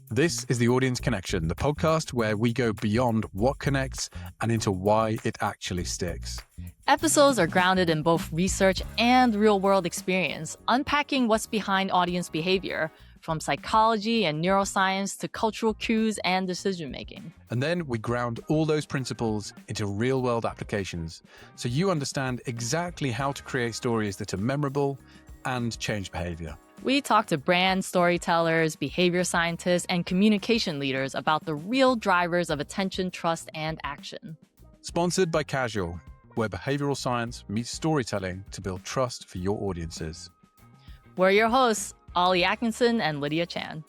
This is The Audience Connection, the podcast where we go beyond what connects and into why it actually sticks. Episodes are grounded in both research and real-world experience, unpacking what's behind audience behavior, from psychology and neuroscience to cultural cues and decision-making. And then we ground all those principles into real-world applications, so you understand exactly how to create stories that are memorable and change behavior. We talk to brand storytellers, behavior scientists, and communication leaders about the real drivers of attention, trust, and action. Sponsored by Casual, where behavioral science meets storytelling to build trust for your audiences. We're your hosts, Ollie Atkinson and Lydia Chan.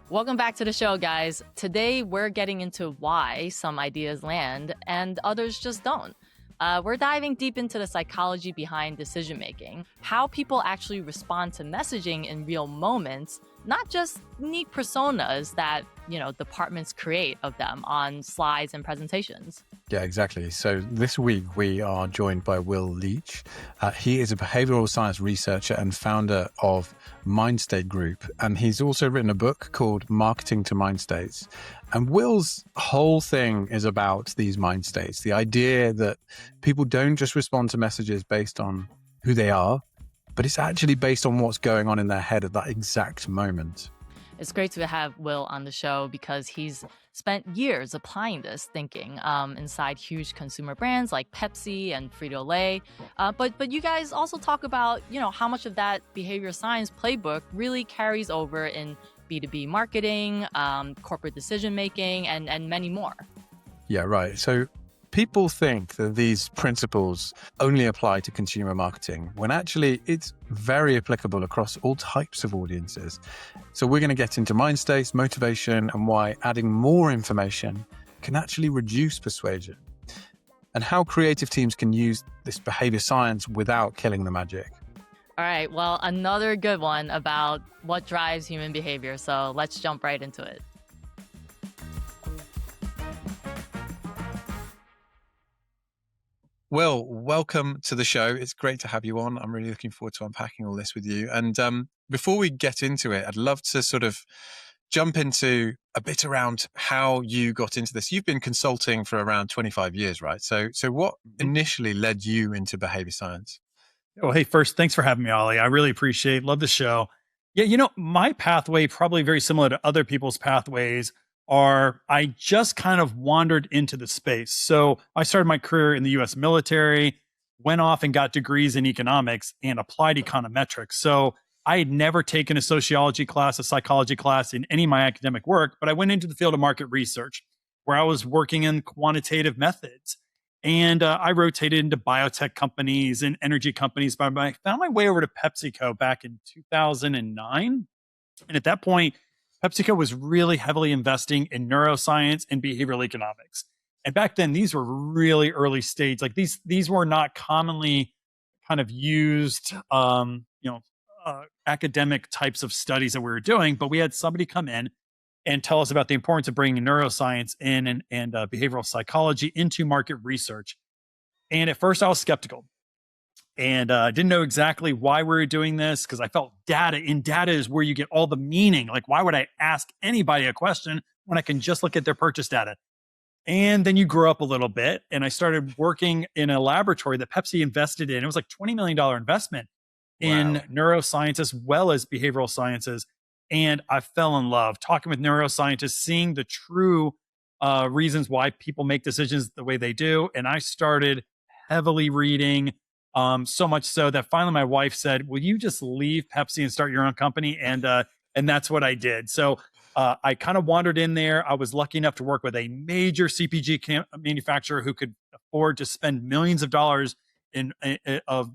Welcome back to the show, guys. Today, we're getting into why some ideas land and others just don't. We're diving deep into the psychology behind decision-making, how people actually respond to messaging in real moments, not just neat personas that, departments create of them on slides and presentations. Yeah, exactly. So this week we are joined by Will Leach. He is a behavioral science researcher and founder of MindState Group. And he's also written a book called Marketing to MindStates. And Will's whole thing is about these mind states, the idea that people don't just respond to messages based on who they are, but it's actually based on what's going on in their head at that exact moment. It's great to have Will on the show because he's spent years applying this thinking inside huge consumer brands like Pepsi and Frito-Lay. But you guys also talk about, how much of that behavior science playbook really carries over in B2B marketing, corporate decision-making, and many more. Yeah, right. So people think that these principles only apply to consumer marketing, when actually it's very applicable across all types of audiences. So we're going to get into mind states, motivation, and why adding more information can actually reduce persuasion, and how creative teams can use this behavior science without killing the magic. All right, well, another good one about what drives human behavior. So let's jump right into it. Will, welcome to the show. It's great to have you on. I'm really looking forward to unpacking all this with you. And before we get into it, I'd love to sort of jump into a bit around how you got into this. You've been consulting for around 25 years, right? So what initially led you into behavior science? Oh, hey, first, thanks for having me, Ollie. I really love the show. Yeah, my pathway, probably very similar to other people's pathways, I just kind of wandered into the space. So I started my career in the US military, went off and got degrees in economics and applied econometrics. So I had never taken a sociology class, a psychology class in any of my academic work, but I went into the field of market research where I was working in quantitative methods. And I rotated into biotech companies and energy companies. But I found my way over to PepsiCo back in 2009. And at that point, PepsiCo was really heavily investing in neuroscience and behavioral economics. And back then, these were really early stage. Like these were not commonly kind of used, academic types of studies that we were doing. But we had somebody come in and tell us about the importance of bringing neuroscience in and behavioral psychology into market research. And at first I was skeptical and didn't know exactly why we were doing this because I felt data is where you get all the meaning. Like, why would I ask anybody a question when I can just look at their purchase data? And then you grow up a little bit and I started working in a laboratory that Pepsi invested in. It was like $20 million investment in neuroscience as well as behavioral sciences. And I fell in love talking with neuroscientists, seeing the true reasons why people make decisions the way they do. And I started heavily reading, so much so that finally my wife said, will you just leave Pepsi and start your own company? And that's what I did. So I kind of wandered in there. I was lucky enough to work with a major CPG manufacturer who could afford to spend millions of dollars of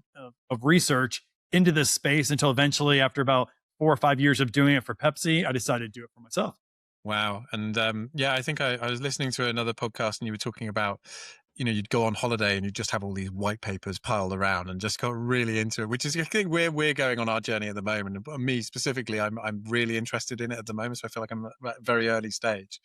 research into this space until eventually, after about 4 or 5 years of doing it for Pepsi, I decided to do it for myself. Wow. And I think I was listening to another podcast and you were talking about, you'd go on holiday and you'd just have all these white papers piled around and just got really into it, which is, I think, where we're going on our journey at the moment. And me specifically, I'm really interested in it at the moment. So I feel like I'm at a very early stage.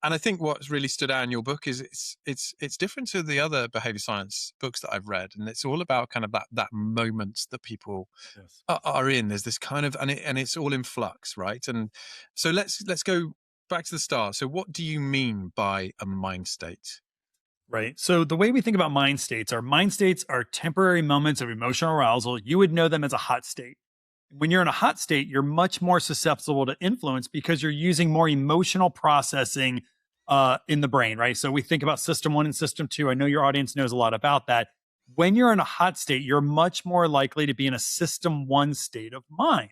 And I think what's really stood out in your book is it's different to the other behavior science books that I've read, and it's all about kind of that moment that people Yes. are in. There's this kind of, and it's all in flux, right? And so let's go back to the start. So what do you mean by a mind state? Right. So the way we think about mind states are temporary moments of emotional arousal. You would know them as a hot state. When you're in a hot state, you're much more susceptible to influence because you're using more emotional processing in the brain, right? So we think about system 1 and system 2. I know your audience knows a lot about that. When you're in a hot state, you're much more likely to be in a system 1 state of mind.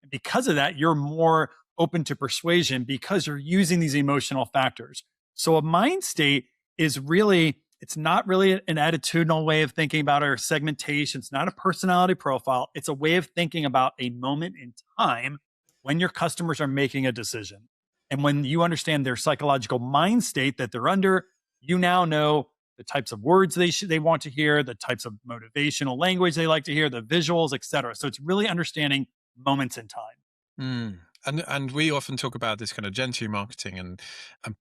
And because of that, you're more open to persuasion because you're using these emotional factors. So a mind state is really, it's not really an attitudinal way of thinking about our segmentation. It's not a personality profile. It's a way of thinking about a moment in time when your customers are making a decision. And when you understand their psychological mind state that they're under, you now know the types of words they want to hear, the types of motivational language they like to hear, the visuals, etc. So it's really understanding moments in time. Mm. And we often talk about this kind of Gen 2 marketing and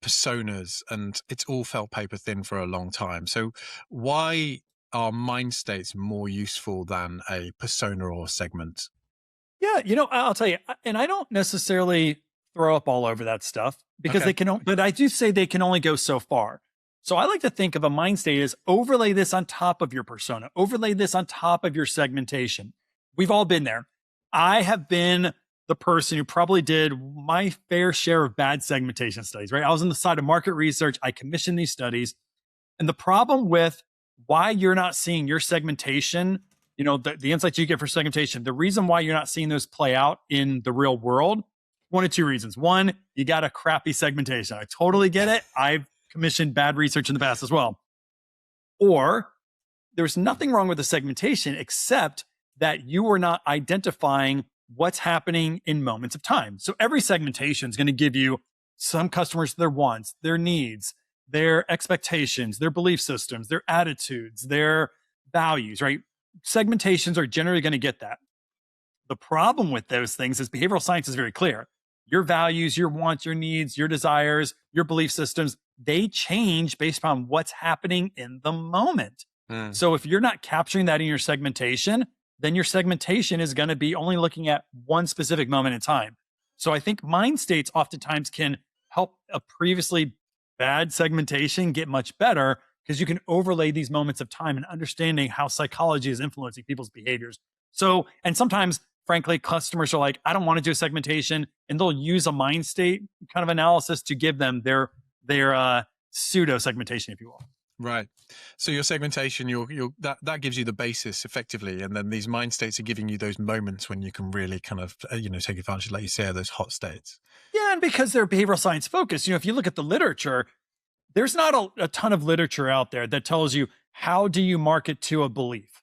personas, and it's all felt paper thin for a long time. So why are mind states more useful than a persona or segment? Yeah, I'll tell you, and I don't necessarily throw up all over that stuff because Okay. but I do say they can only go so far. So I like to think of a mind state as overlay this on top of your persona, overlay this on top of your segmentation. We've all been there. I have been the person who probably did my fair share of bad segmentation studies, right? I was on the side of market research. I commissioned these studies. And the problem with why you're not seeing your segmentation, the insights you get for segmentation, the reason why you're not seeing those play out in the real world, one of two reasons. One, you got a crappy segmentation. I totally get it. I've commissioned bad research in the past as well. Or there's nothing wrong with the segmentation except that you are not identifying what's happening in moments of time. So every segmentation is going to give you some customers, their wants, their needs, their expectations, their belief systems, their attitudes, their values, right? Segmentations are generally going to get that. The problem with those things is behavioral science is very clear. Your values, your wants, your needs, your desires, your belief systems, they change based upon what's happening in the moment. So if you're not capturing that in your segmentation, then your segmentation is going to be only looking at one specific moment in time. So I think mind states oftentimes can help a previously bad segmentation get much better because you can overlay these moments of time and understanding how psychology is influencing people's behaviors. So, and sometimes, frankly, customers are like, I don't want to do a segmentation, and they'll use a mind state kind of analysis to give them their pseudo segmentation, if you will. Right. So your segmentation, that gives you the basis effectively, and then these mind states are giving you those moments when you can really kind of take advantage, like you say, of those hot states. Yeah, and because they're behavioral science focused, if you look at the literature, there's not a ton of literature out there that tells you how do you market to a belief.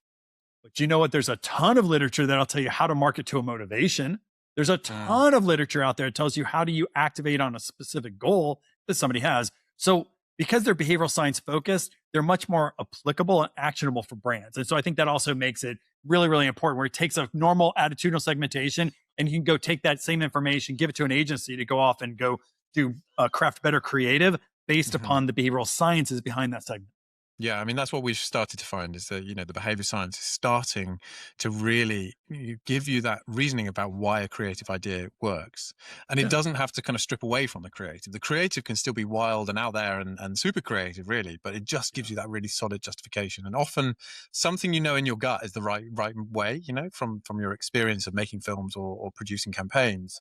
But you know what? There's a ton of literature that'll tell you how to market to a motivation. There's a ton of literature out there that tells you how do you activate on a specific goal that somebody has. So because they're behavioral science focused, they're much more applicable and actionable for brands. And so I think that also makes it really, really important where it takes a normal attitudinal segmentation and you can go take that same information, give it to an agency to go off and go do craft better creative based upon the behavioral sciences behind that segment. Yeah, I mean, that's what we've started to find is that, the behavior science is starting to really give you that reasoning about why a creative idea works. And it doesn't have to kind of strip away from the creative. The creative can still be wild and out there and super creative, really, but it just gives you that really solid justification. And often something in your gut is the right way, from your experience of making films or producing campaigns.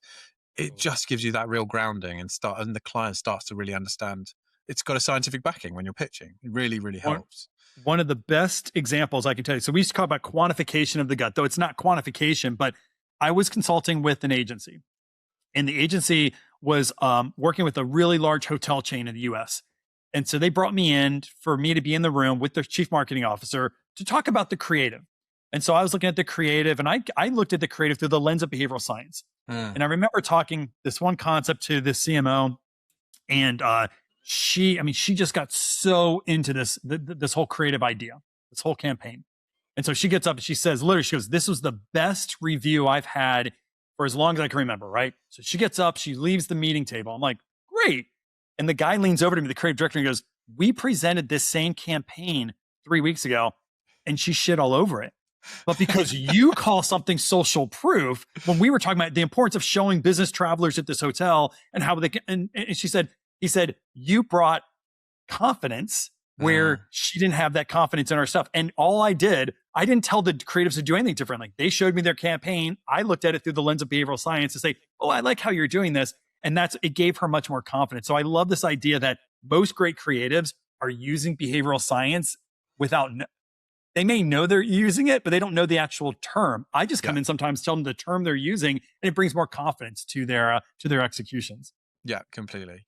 It just gives you that real grounding and the client starts to really understand it's got a scientific backing when you're pitching. It really, really helps. One of the best examples I can tell you. So we used to talk about quantification of the gut, though it's not quantification, but I was consulting with an agency and the agency was working with a really large hotel chain in the US. And so they brought me in for me to be in the room with their chief marketing officer to talk about the creative. And so I was looking at the creative and I looked at the creative through the lens of behavioral science. And I remember talking this one concept to the CMO and she just got so into this whole creative idea, this whole campaign. And so she gets up and she says, literally, she goes, this was the best review I've had for as long as I can remember, right? So she gets up, she leaves the meeting table. I'm like, great. And the guy leans over to me, the creative director, and goes, we presented this same campaign 3 weeks ago and she shit all over it. But because you call something social proof, when we were talking about the importance of showing business travelers at this hotel and how they can, and he said, you brought confidence where she didn't have that confidence in our stuff. And all I didn't tell the creatives to do anything differently. They showed me their campaign. I looked at it through the lens of behavioral science to say, oh, I like how you're doing this. And it gave her much more confidence. So I love this idea that most great creatives are using behavioral science they may know they're using it, but they don't know the actual term. I just come in sometimes, tell them the term they're using, and it brings more confidence to their executions. Yeah, completely.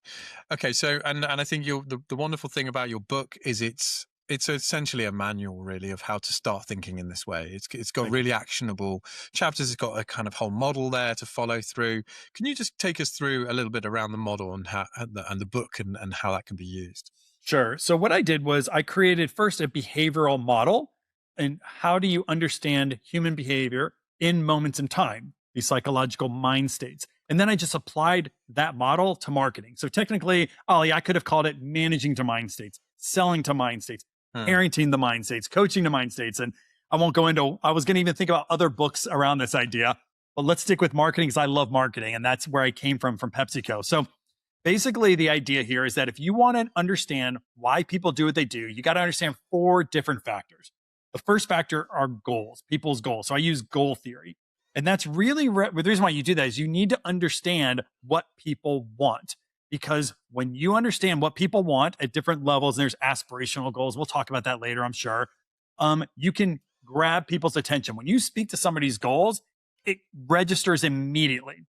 Okay, so and I think the wonderful thing about your book is it's essentially a manual, really, of how to start thinking in this way. It's got really actionable chapters. It's got a kind of whole model there to follow through. Can you just take us through a little bit around the model and how and the book and how that can be used? Sure. So what I did was I created first a behavioral model. And how do you understand human behavior in moments in time, these psychological mind states? And then I just applied that model to marketing. So technically, Ollie, I could have called it managing to mind states, selling to mind states, parenting the mind states, coaching to mind states. And I was going to even think about other books around this idea, but let's stick with marketing because I love marketing. And that's where I came from PepsiCo. So basically the idea here is that if you want to understand why people do what they do, you got to understand 4 different factors. The first factor are goals, people's goals. So I use goal theory. And that's really the reason why you do that is you need to understand what people want. Because when you understand what people want at different levels, and there's aspirational goals, we'll talk about that later, I'm sure, you can grab people's attention. When you speak to somebody's goals, it registers immediately.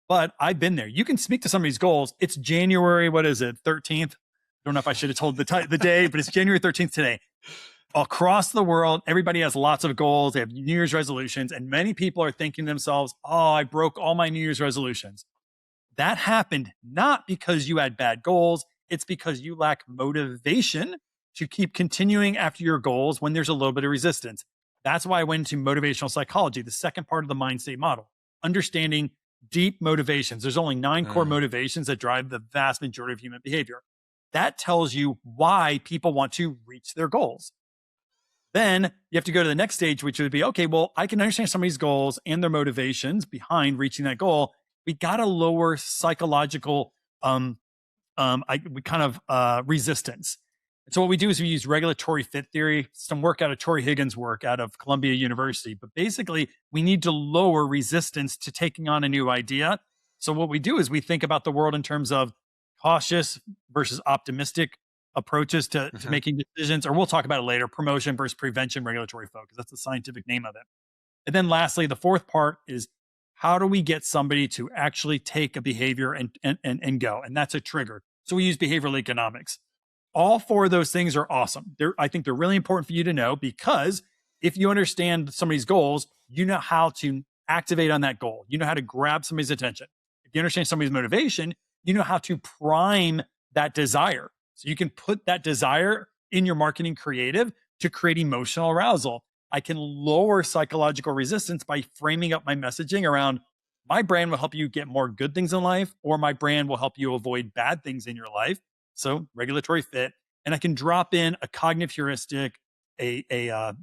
But I've been there. You can speak to somebody's goals. It's January, 13th? I don't know if I should have told the day, but it's January 13th today. Across the world, everybody has lots of goals. They have New Year's resolutions, and many people are thinking to themselves, oh, I broke all my New Year's resolutions. That happened not because you had bad goals. It's because you lack motivation to keep continuing after your goals when there's a little bit of resistance. That's why I went into motivational psychology, the second part of the mind state model, understanding deep motivations. There's only 9 core motivations that drive the vast majority of human behavior. That tells you why people want to reach their goals. Then you have to go to the next stage, which would be, okay, well, I can understand somebody's goals and their motivations behind reaching that goal. We got to lower psychological resistance. And so what we do is we use regulatory fit theory, some work out of Tori Higgins' work out of Columbia University. But basically, we need to lower resistance to taking on a new idea. So what we do is we think about the world in terms of cautious versus optimistic approaches to making decisions, or we'll talk about it later, promotion versus prevention, regulatory focus. That's the scientific name of it. And then lastly, the fourth part is how do we get somebody to actually take a behavior and go? And that's a trigger. So we use behavioral economics. All 4 of those things are awesome. I think they're really important for you to know because if you understand somebody's goals, you know how to activate on that goal. You know how to grab somebody's attention. If you understand somebody's motivation, you know how to prime that desire. So you can put that desire in your marketing creative to create emotional arousal. I can lower psychological resistance by framing up my messaging around my brand will help you get more good things in life, or my brand will help you avoid bad things in your life. So regulatory fit. And I can drop in a cognitive heuristic, a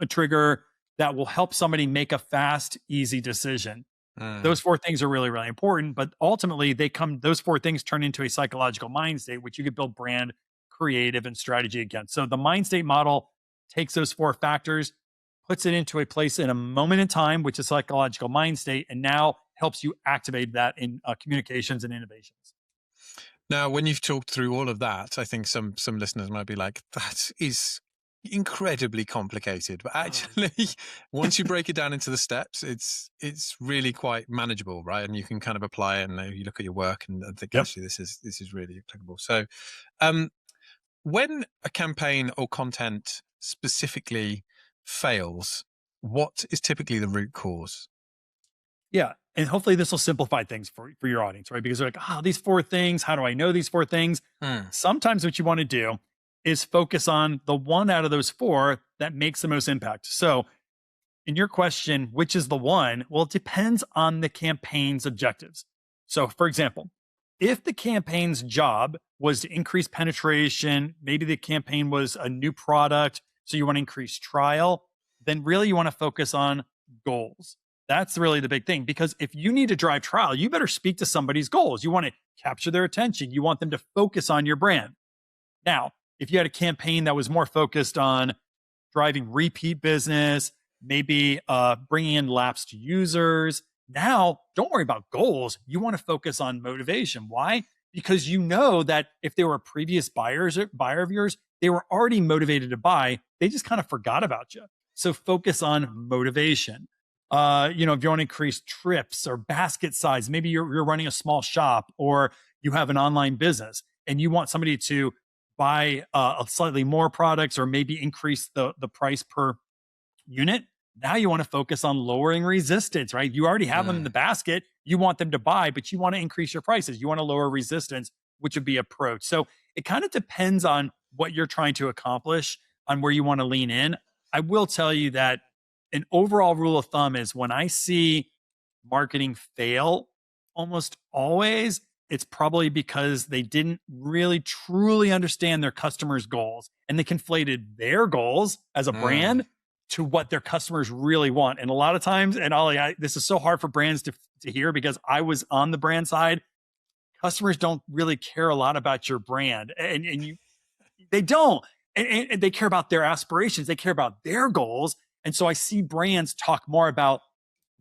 trigger that will help somebody make a fast, easy decision. Those 4 things are really, really important, but ultimately those 4 things turn into a psychological mind state, which you could build brand, creative, and strategy against. So the mind state model takes those 4 factors, puts it into a place in a moment in time, which is psychological mind state, and now helps you activate that in communications and innovations. Now, when you've talked through all of that, I think some listeners might be like, that is incredibly complicated, but actually once you break it down into the steps, it's really quite manageable, right? And you can kind of apply it, and you look at your work and think, actually this is really applicable. So when a campaign or content specifically fails, what is typically the root cause? Yeah. And hopefully this will simplify things for your audience, right? Because they're like, these 4 things, how do I know these 4 things? Sometimes what you want to do is focus on the one out of those 4 that makes the most impact. So in your question, which is the one? Well, it depends on the campaign's objectives. So for example, If the campaign's job was to increase penetration, maybe the campaign was a new product, so you want to increase trial, then really you want to focus on goals. That's really the big thing, because if you need to drive trial, you better speak to somebody's goals. You want to capture their attention. You want them to focus on your brand. Now, if you had a campaign that was more focused on driving repeat business, maybe bringing in lapsed users, now don't worry about goals. You want to focus on motivation. Why? Because you know that if they were a previous buyer of yours, they were already motivated to buy. They just kind of forgot about you. So focus on motivation. If you want to increase trips or basket size, maybe you're running a small shop or you have an online business and you want somebody to buy slightly more products or maybe increase the price per unit. Now you want to focus on lowering resistance, right? You already have them in the basket. You want them to buy, but you want to increase your prices. You want to lower resistance, which would be approach. So it kind of depends on what you're trying to accomplish, on where you want to lean in. I will tell you that an overall rule of thumb is when I see marketing fail, almost always, it's probably because they didn't really truly understand their customers' goals and they conflated their goals as a brand to what their customers really want. And a lot of times, and Ollie, this is so hard for brands to hear because I was on the brand side. Customers don't really care a lot about your brand, they don't. And they care about their aspirations. They care about their goals. And so I see brands talk more about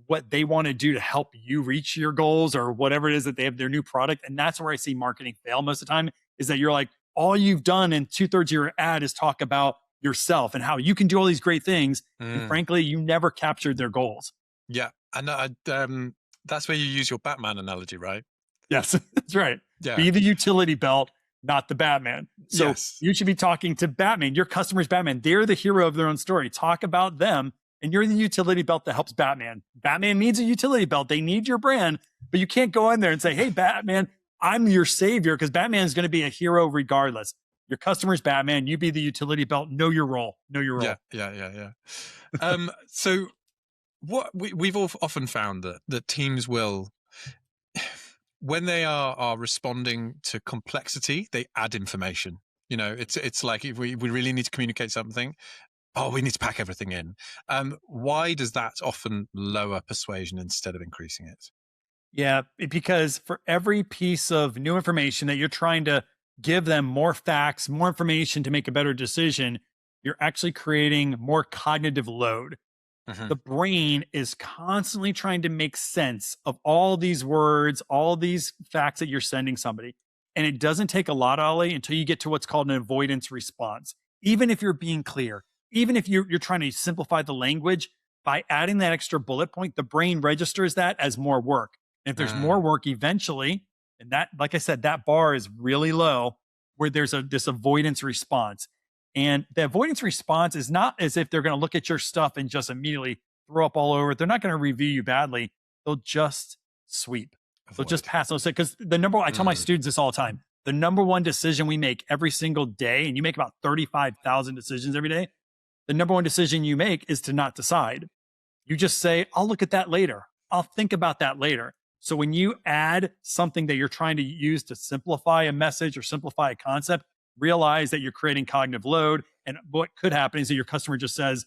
what they want to do to help you reach your goals or whatever it is that they have their new product. And that's where I see marketing fail most of the time, is that you're like, all you've done in 2/3 of your ad is talk about yourself and how you can do all these great things. And frankly, you never captured their goals. Yeah. And that's where you use your Batman analogy, right? Yes, that's right. Yeah. Be the utility belt, not the Batman. So you should be talking to Batman. Your customer's Batman. They're the hero of their own story. Talk about them. And you're the utility belt that helps Batman. Batman needs a utility belt. They need your brand, but you can't go in there and say, hey, Batman, I'm your savior, because Batman is going to be a hero regardless. Your customer's Batman. You be the utility belt. Know your role. Know your role. Yeah. So what we've often found that teams will, when they are responding to complexity, they add information. It's like if we really need to communicate something, we need to pack everything in. Why does that often lower persuasion instead of increasing it? Yeah, because for every piece of new information that you're trying to give them more facts, more information to make a better decision, you're actually creating more cognitive load. The brain is constantly trying to make sense of all these words, all these facts that you're sending somebody. And it doesn't take a lot, Ollie, until you get to what's called an avoidance response. Even if you're being clear, even if you're trying to simplify the language, by adding that extra bullet point, the brain registers that as more work. And if there's more work eventually, and that, like I said, that bar is really low, where there's this avoidance response. And the avoidance response is not as if they're going to look at your stuff and just immediately throw up all over it. They're not going to review you badly. They'll just sweep. They'll just pass those. Because the number one, I tell my students this all the time, the number one decision we make every single day, and you make about 35,000 decisions every day, the number one decision you make is to not decide. You just say, I'll look at that later. I'll think about that later. So when you add something that you're trying to use to simplify a message or simplify a concept, realize that you're creating cognitive load. And what could happen is that your customer just says,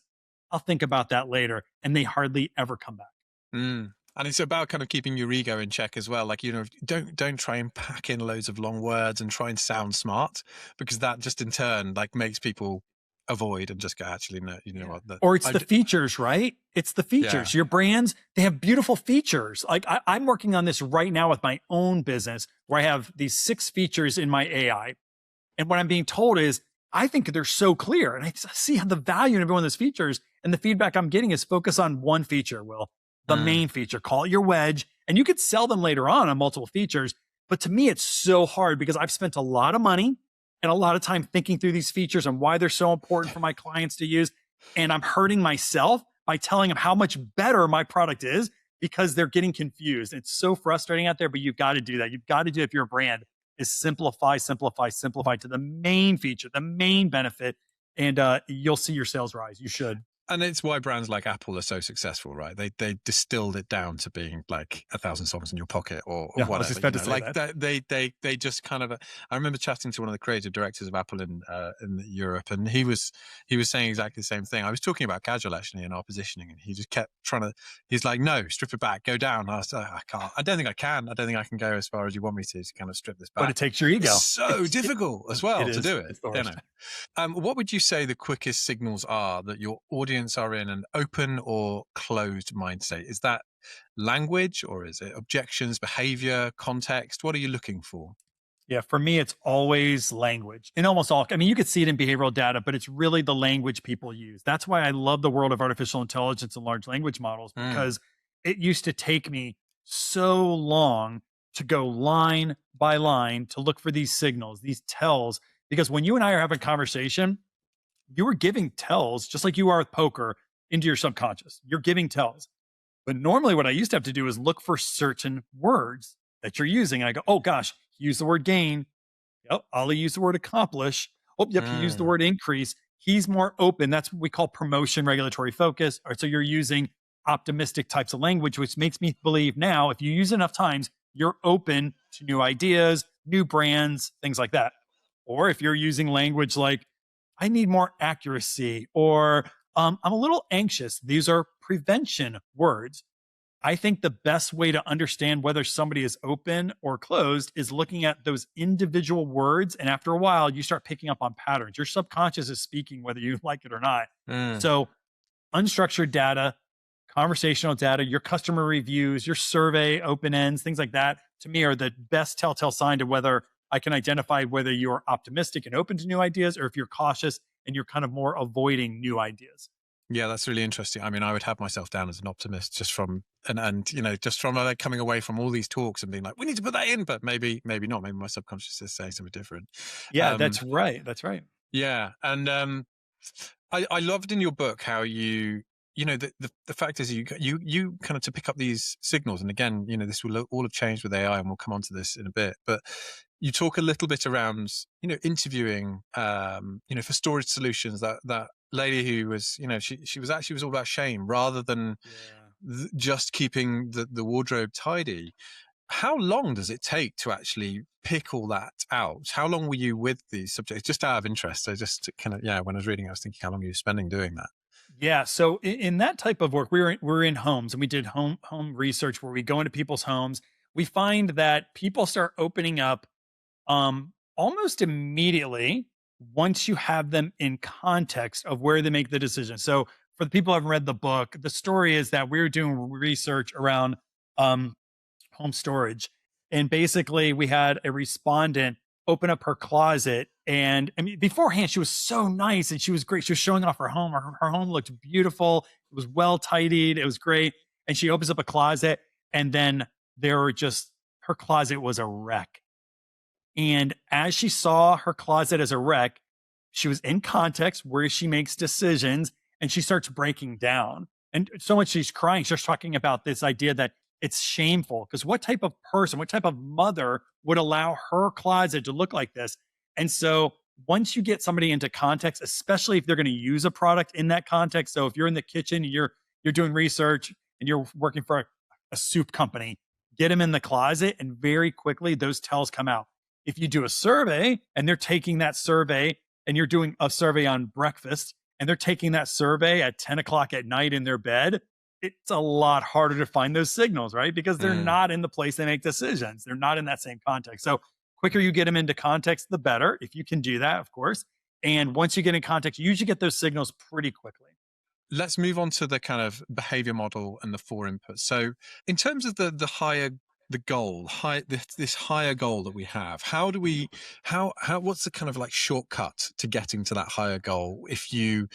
I'll think about that later. And they hardly ever come back. And it's about kind of keeping your ego in check as well. Like, don't try and pack in loads of long words and try and sound smart, because that just in turn makes people avoid and just go, actually, no, you know what? Or it's the features, right? It's the features. Your brands, they have beautiful features. Like I'm working on this right now with my own business, where I have these 6 features in my AI. And what I'm being told is, I think they're so clear. And I see the value in every one of those features. And the feedback I'm getting is focus on one feature, Will. The main feature. Call it your wedge. And you could sell them later on multiple features. But to me, it's so hard because I've spent a lot of money and a lot of time thinking through these features and why they're so important for my clients to use. And I'm hurting myself by telling them how much better my product is, because they're getting confused. It's so frustrating out there, but you've got to do that. You've got to do it if you're a brand. Is simplify to the main feature, the main benefit, and you'll see your sales rise. You should. And it's why brands like Apple are so successful, right? They distilled it down to being like 1,000 songs in your pocket or Yeah, whatever. I was just about to say like that. they just kind of. I remember chatting to one of the creative directors of Apple in Europe, and he was saying exactly the same thing. I was talking about casual actually in our positioning, and he just kept trying to. He's like, no, strip it back, go down. I was like, I can't. I don't think I can. I don't think I can go as far as you want me to kind of strip this back. But it takes your ego. It's so difficult as well to do it. It's the worst. What would you say the quickest signals are that your audience are in an open or closed mind state? Is that language, or is it objections, behavior, context? What are you looking for? Yeah, for me, it's always language. In almost all, I mean, you could see it in behavioral data, but it's really the language people use. That's why I love the world of artificial intelligence and large language models, because it used to take me so long to go line by line to look for these signals, these tells. Because when you and I are having a conversation, you are giving tells, just like you are with poker, into your subconscious. You're giving tells. But normally what I used to have to do is look for certain words that you're using. And I go, oh gosh, he used the word gain. Yep. Ollie used the word accomplish. Oh, yep. He used the word increase. He's more open. That's what we call promotion, regulatory focus. Or so you're using optimistic types of language, which makes me believe now, if you use it enough times, you're open to new ideas, new brands, things like that. Or if you're using language like, I need more accuracy, or I'm a little anxious. These are prevention words. I think the best way to understand whether somebody is open or closed is looking at those individual words. And after a while, you start picking up on patterns. Your subconscious is speaking whether you like it or not. So unstructured data, conversational data, your customer reviews, your survey, open ends, things like that, to me are the best telltale sign to whether I can identify whether you're optimistic and open to new ideas, or if you're cautious and you're kind of more avoiding new ideas. Yeah, that's really interesting. I mean, I would have myself down as an optimist just from just from like coming away from all these talks and being like, we need to put that in, but maybe not. Maybe my subconscious is saying something different. Yeah, that's right. That's right. Yeah, and I loved in your book how the fact is you kind of to pick up these signals, and again, this will all have changed with AI, and we'll come on to this in a bit, but you talk a little bit around interviewing for storage solutions, that lady who was she was all about shame rather than just keeping the wardrobe tidy. How long does it take to actually pick all that out? How long were you with these subjects, just out of interest? So just kind of when I was reading, I was thinking how long you were spending doing that. Yeah. So in that type of work, we're in homes, and we did home research where we go into people's homes. We find that people start opening up almost immediately once you have them in context of where they make the decision. So for the people who haven't read the book, the story is that we were doing research around home storage. And basically we had a respondent open up her closet. And I mean, beforehand, she was so nice and she was great. She was showing off her home. Her home looked beautiful. It was well tidied. It was great. And she opens up a closet, and then her closet was a wreck. And as she saw her closet as a wreck, she was in context where she makes decisions, and she starts breaking down. And so much she's crying. She's talking about this idea that it's shameful, because what type of person, what type of mother would allow her closet to look like this? And so once you get somebody into context, especially if they're going to use a product in that context. So if you're in the kitchen, and you're doing research and you're working for a soup company, get them in the closet, and very quickly those tells come out. If you do a survey and they're taking that survey, and you're doing a survey on breakfast, and they're taking that survey at 10 o'clock at night in their bed, it's a lot harder to find those signals, right? Because they're not in the place they make decisions. They're not in that same context. So quicker you get them into context, the better, if you can do that, of course. And once you get in context, you usually get those signals pretty quickly. Let's move on to the kind of behavior model and the 4 inputs. So in terms of the higher the goal, this higher goal that we have, what's the kind of like shortcut to getting to that higher goal if you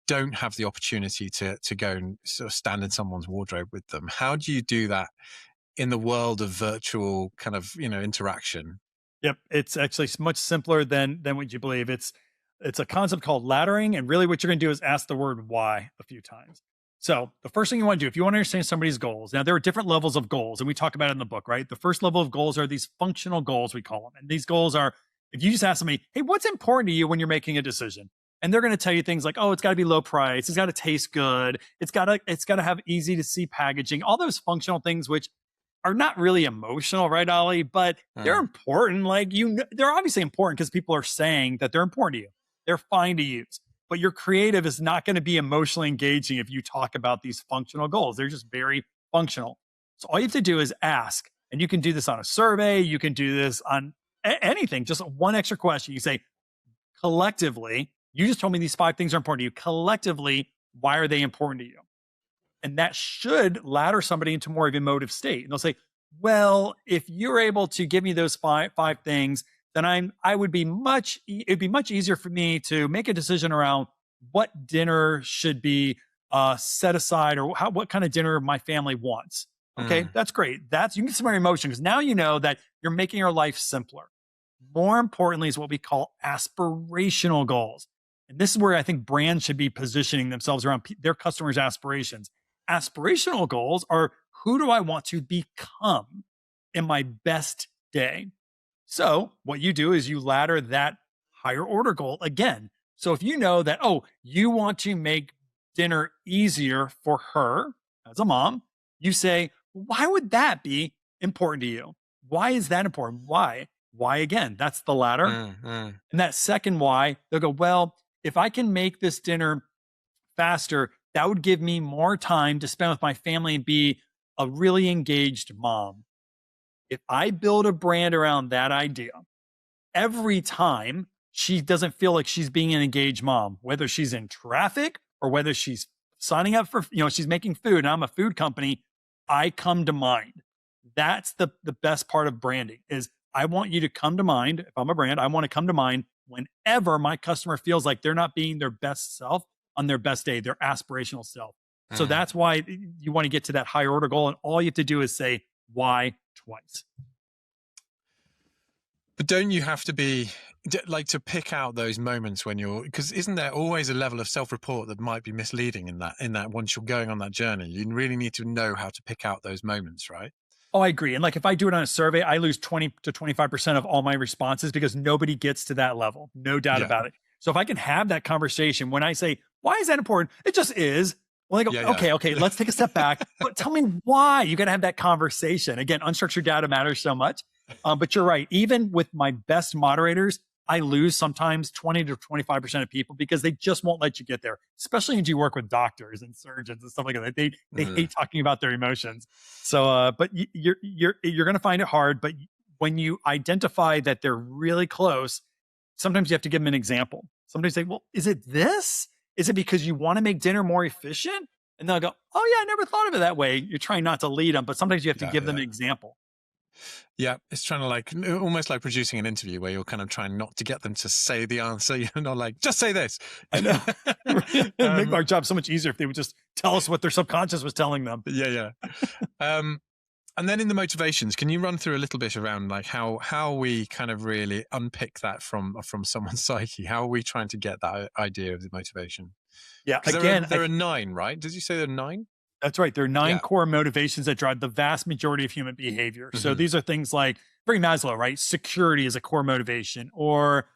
don't have the opportunity to go and sort of stand in someone's wardrobe with them? How do you do that in the world of virtual kind of interaction? Yep, it's actually much simpler than what you believe. It's a concept called laddering, and really what you're going to do is ask the word why a few times. So the first thing you want to do, if you want to understand somebody's goals, now there are different levels of goals, and we talk about it in the book, right? The first level of goals are these functional goals, we call them. And these goals are, if you just ask somebody, hey, what's important to you when you're making a decision? And they're going to tell you things like, oh, it's got to be low price. It's got to taste good. It's got to have easy to see packaging, all those functional things, which are not really emotional, right, Ollie? But they're important. Like, they're obviously important because people are saying that they're important to you. They're fine to use. But your creative is not going to be emotionally engaging if you talk about these functional goals. They're just very functional. So all you have to do is ask. And you can do this on a survey. You can do this on anything. Just one extra question. You say, collectively, you just told me these 5 things are important to you. Collectively, why are they important to you? And that should ladder somebody into more of an emotive state. And they'll say, well, if you're able to give me those five things, then it'd be much easier for me to make a decision around what dinner should be set aside, or what kind of dinner my family wants. Okay, that's great. You can get some more emotion, because now you know that you're making your life simpler. More importantly is what we call aspirational goals. And this is where I think brands should be positioning themselves around their customers' aspirations. Aspirational goals are, who do I want to become in my best day? So what you do is you ladder that higher order goal again. So if you know that, oh, you want to make dinner easier for her as a mom, you say, why would that be important to you? Why is that important? Why? Why again? That's the ladder. And that second why, they'll go, well, if I can make this dinner faster, that would give me more time to spend with my family and be a really engaged mom. If I build a brand around that idea, every time she doesn't feel like she's being an engaged mom, whether she's in traffic or whether she's signing up for, she's making food and I'm a food company, I come to mind. That's the best part of branding is I want you to come to mind. If I'm a brand, I want to come to mind whenever my customer feels like they're not being their best self on their best day, their aspirational self. So that's why you want to get to that higher order goal. And all you have to do is say why twice. But don't you have to be like to pick out those moments when because isn't there always a level of self-report that might be misleading in that once you're going on that journey, you really need to know how to pick out those moments, right? Oh, I agree. And like, if I do it on a survey, I lose 20 to 25% of all my responses because nobody gets to that level. No doubt about it. So if I can have that conversation when I say, why is that important? It just is. Well, I go, okay, let's take a step back. But tell me why. You got to have that conversation. Again, unstructured data matters so much. But you're right. Even with my best moderators, I lose sometimes 20 to 25% of people because they just won't let you get there. Especially when you work with doctors and surgeons and stuff like that. They hate talking about their emotions. So, but you're going to find it hard. But when you identify that they're really close, sometimes you have to give them an example. Sometimes say, well, is it this? Is it because you want to make dinner more efficient? And they'll go, oh yeah, I never thought of it that way. You're trying not to lead them, but sometimes you have to give them an example. Yeah, it's trying to almost like producing an interview where you're kind of trying not to get them to say the answer. You're not like, just say this. I know. It'd make our job so much easier if they would just tell us what their subconscious was telling them. Yeah. And then in the motivations, can you run through a little bit around like how we kind of really unpick that from someone's psyche? How are we trying to get that idea of the motivation? Yeah, again, there are 9, right? Did you say there are 9? That's right. There are 9 core motivations that drive the vast majority of human behavior. So these are things like, very Maslow, right? Security is a core motivation. Or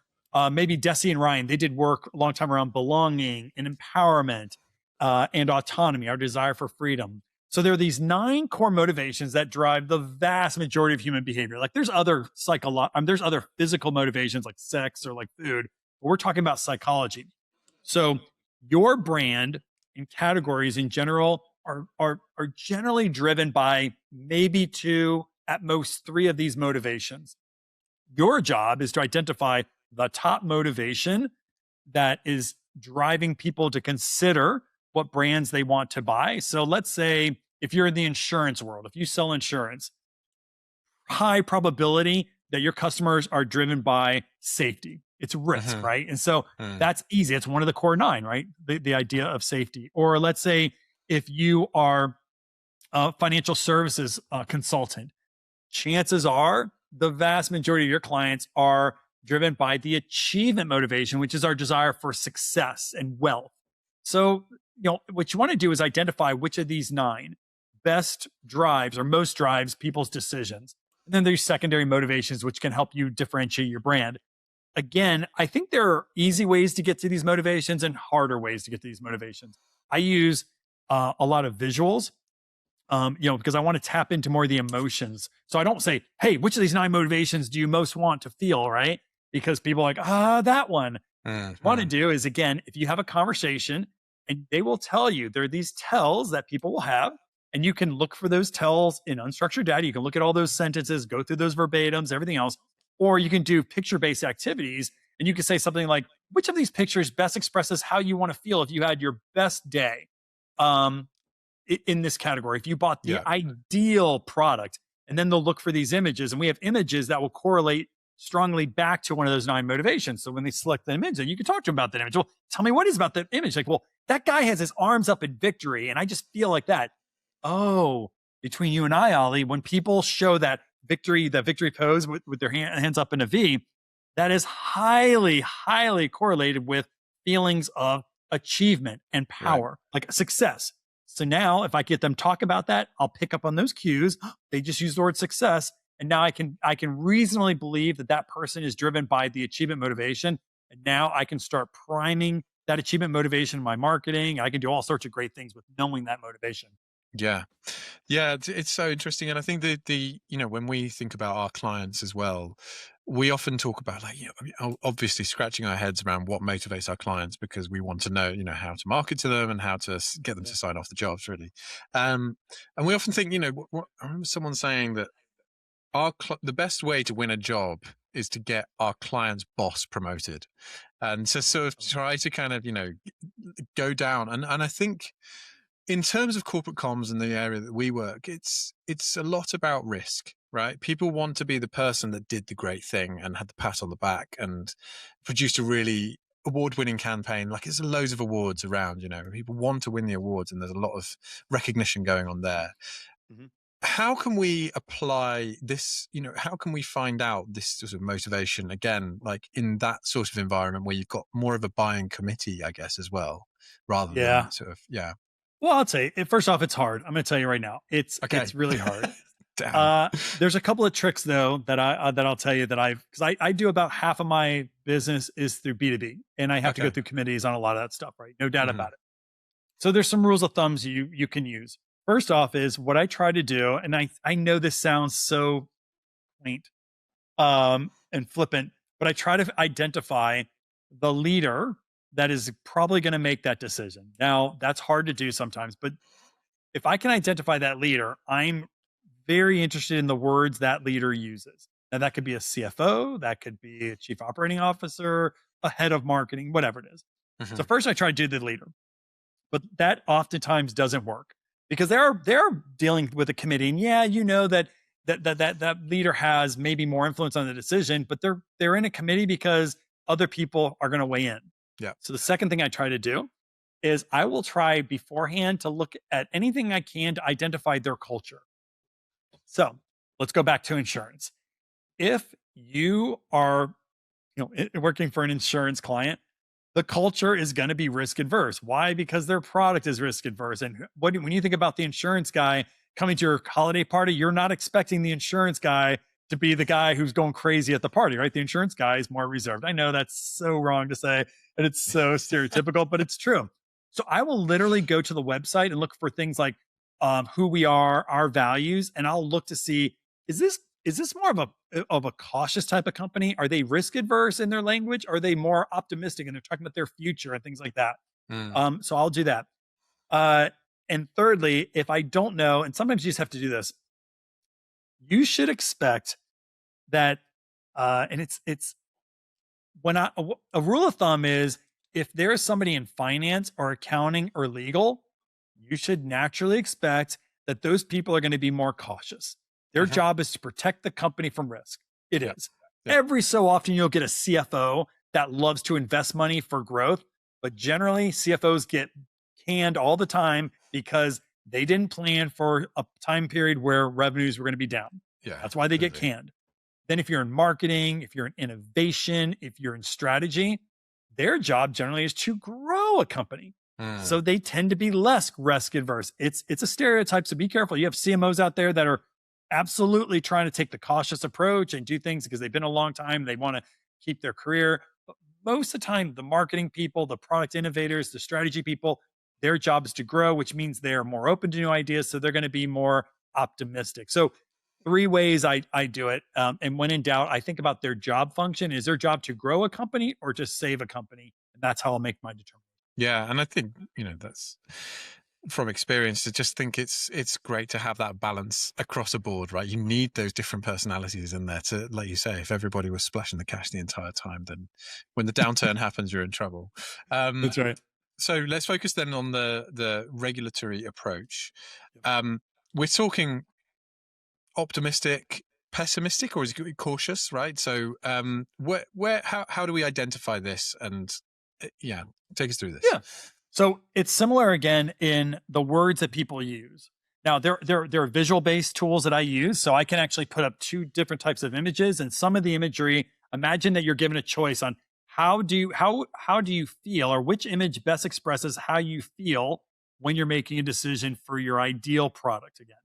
maybe Deci and Ryan, they did work a long time around belonging and empowerment and autonomy, our desire for freedom. So there are these 9 core motivations that drive the vast majority of human behavior. Like there's other there's other physical motivations like sex or like food, but we're talking about psychology. So your brand and categories in general are generally driven by maybe 2, at most 3 of these motivations. Your job is to identify the top motivation that is driving people to consider what brands they want to buy. So let's say if you're in the insurance world, if you sell insurance, high probability that your customers are driven by safety. It's risk, right? And so that's easy. It's one of the core 9, right? The idea of safety. Or let's say if you are a financial services consultant, chances are the vast majority of your clients are driven by the achievement motivation, which is our desire for success and wealth. So, what you want to do is identify which of these 9 best drives or most drives people's decisions. And then there's secondary motivations, which can help you differentiate your brand. again, I think there are easy ways to get to these motivations and harder ways to get to these motivations. I use a lot of visuals, because I want to tap into more of the emotions. So I don't say, hey, which of these 9 motivations do you most want to feel, right? Because people are like, that one. What I want to do is, again, if you have a conversation and they will tell you, there are these tells that people will have, and you can look for those tells in unstructured data. You can look at all those sentences, go through those verbatims, everything else, or you can do picture-based activities. And you can say something like, which of these pictures best expresses how you want to feel if you had your best day? In this category, if you bought the ideal product, and then they'll look for these images, and we have images that will correlate strongly back to one of those 9 motivations. So when they select the image, you can talk to them about that image. Well, tell me what is about that image. Like, well, that guy has his arms up in victory, and I just feel like that. Oh, between you and I, Ollie, when people show that victory pose with their hands up in a V, that is highly, highly correlated with feelings of achievement and power, like success. So now if I get them talk about that, I'll pick up on those cues. They just use the word success. And now I can reasonably believe that person is driven by the achievement motivation. And now I can start priming that achievement motivation in my marketing. I can do all sorts of great things with knowing that motivation. Yeah. It's so interesting. And I think when we think about our clients as well, we often talk about obviously scratching our heads around what motivates our clients, because we want to know, how to market to them and how to get them to sign off the jobs, really. And we often think, I remember someone saying that the best way to win a job is to get our client's boss promoted, and to sort of try to kind of, go down. And I think in terms of corporate comms and the area that we work, it's a lot about risk, right? People want to be the person that did the great thing and had the pat on the back and produced a really award-winning campaign. Like, there's loads of awards around, people want to win the awards, and there's a lot of recognition going on there. Mm-hmm. How can we apply this, how can we find out this sort of motivation again, like in that sort of environment where you've got more of a buying committee, I guess, as well, rather than sort of, Well, I'll say it. First off, it's hard. I'm going to tell you right now. It's really hard. There's a couple of tricks though that I'll tell you that because I do about half of my business is through B2B, and I have to go through committees on a lot of that stuff, right? No doubt about it. So there's some rules of thumbs you can use. First off is what I try to do, and I know this sounds so quaint and flippant, but I try to identify the leader that is probably going to make that decision. Now, that's hard to do sometimes, but if I can identify that leader, I'm very interested in the words that leader uses. Now, that could be a CFO, that could be a chief operating officer, a head of marketing, whatever it is. Mm-hmm. So first I try to do the leader, but that oftentimes doesn't work because they're dealing with a committee. And that leader has maybe more influence on the decision, but they're in a committee because other people are going to weigh in. Yeah. So the second thing I try to do is I will try beforehand to look at anything I can to identify their culture. So let's go back to insurance. If you are, working for an insurance client, the culture is going to be risk adverse. Why? Because their product is risk adverse. And when you think about the insurance guy coming to your holiday party, you're not expecting the insurance guy to be the guy who's going crazy at the party, right? The insurance guy is more reserved. I know that's so wrong to say, and it's so stereotypical, but it's true. So I will literally go to the website and look for things like who we are, our values, and I'll look to see, is this more of a cautious type of company? Are they risk adverse in their language? Are they more optimistic and they're talking about their future and things like that? So I'll do that. And thirdly, if I don't know, and sometimes you just have to do this, you should expect that, and it's when a rule of thumb is if there is somebody in finance or accounting or legal, you should naturally expect that those people are going to be more cautious. Their job is to protect the company from risk. It is. Yeah. Every so often you'll get a CFO that loves to invest money for growth, but generally CFOs get canned all the time because they didn't plan for a time period where revenues were going to be down. Yeah, that's why they get canned. Then if you're in marketing, if you're in innovation, if you're in strategy, their job generally is to grow a company. So they tend to be less risk adverse. It's a stereotype, so be careful. You have CMOs out there that are absolutely trying to take the cautious approach and do things because they've been a long time. They want to keep their career. But most of the time, the marketing people, the product innovators, the strategy people, their job is to grow, which means they're more open to new ideas. So they're going to be more optimistic. So 3 ways I do it. And when in doubt, I think about their job function. Is their job to grow a company or just save a company? And that's how I'll make my determination. Yeah, and I think, that's from experience. I just think it's great to have that balance across the board, right? You need those different personalities in there to, like you say, if everybody was splashing the cash the entire time, then when the downturn happens, you're in trouble. That's right. So let's focus then on the regulatory approach. We're talking optimistic, pessimistic, or is it cautious, right? So how do we identify this? And take us through this. Yeah. So it's similar again in the words that people use. Now there are visual based tools that I use, so I can actually put up 2 different types of images, and some of the imagery. Imagine that you're given a choice on how do you feel, or which image best expresses how you feel when you're making a decision for your ideal product again.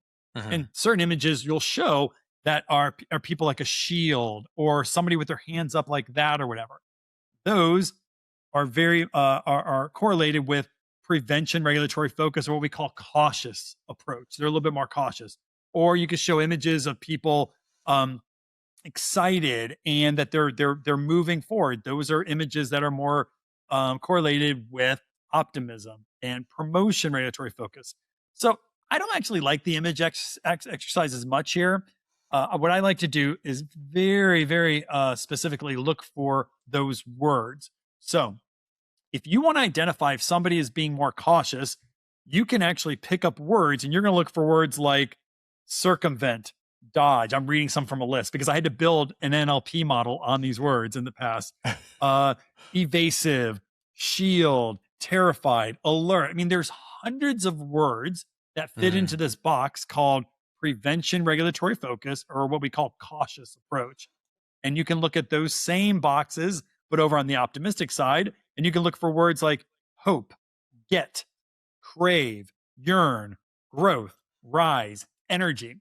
And certain images you'll show that are people like a shield or somebody with their hands up like that or whatever. Those are very are correlated with prevention, regulatory focus, or what we call cautious approach. They're a little bit more cautious. Or you could show images of people excited and that they're moving forward. Those are images that are more correlated with optimism and promotion, regulatory focus. So I don't actually like the image exercise as much here. What I like to do is very, very specifically look for those words. So if you want to identify if somebody is being more cautious, you can actually pick up words, and you're going to look for words like circumvent, dodge. I'm reading some from a list because I had to build an NLP model on these words in the past. Evasive, shield, terrified, alert. I mean, there's hundreds of words that fit into this box called prevention, regulatory focus, or what we call cautious approach. And you can look at those same boxes, but over on the optimistic side, and you can look for words like hope, get, crave, yearn, growth, rise, energy.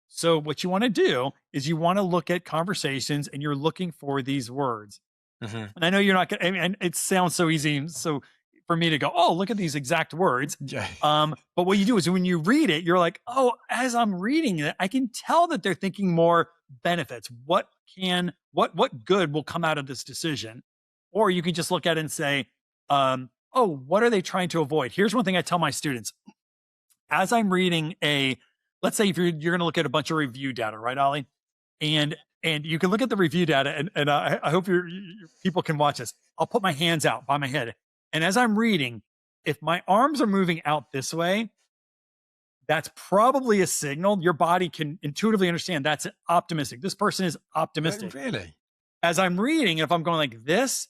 So what you want to do is you want to look at conversations and you're looking for these words. And I know you're not going to, and it sounds so easy. So for me to go, oh, look at these exact words. But what you do is when you read it, you're like, oh, as I'm reading it, I can tell that they're thinking more benefits. What good will come out of this decision? Or you can just look at it and say, oh, what are they trying to avoid? Here's one thing I tell my students. As I'm reading let's say if you're going to look at a bunch of review data, right, Ollie? And you can look at the review data, and I hope your people can watch this. I'll put my hands out by my head. And as I'm reading, if my arms are moving out this way, that's probably a signal. Your body can intuitively understand that's optimistic. This person is optimistic. Really? As I'm reading, if I'm going like this,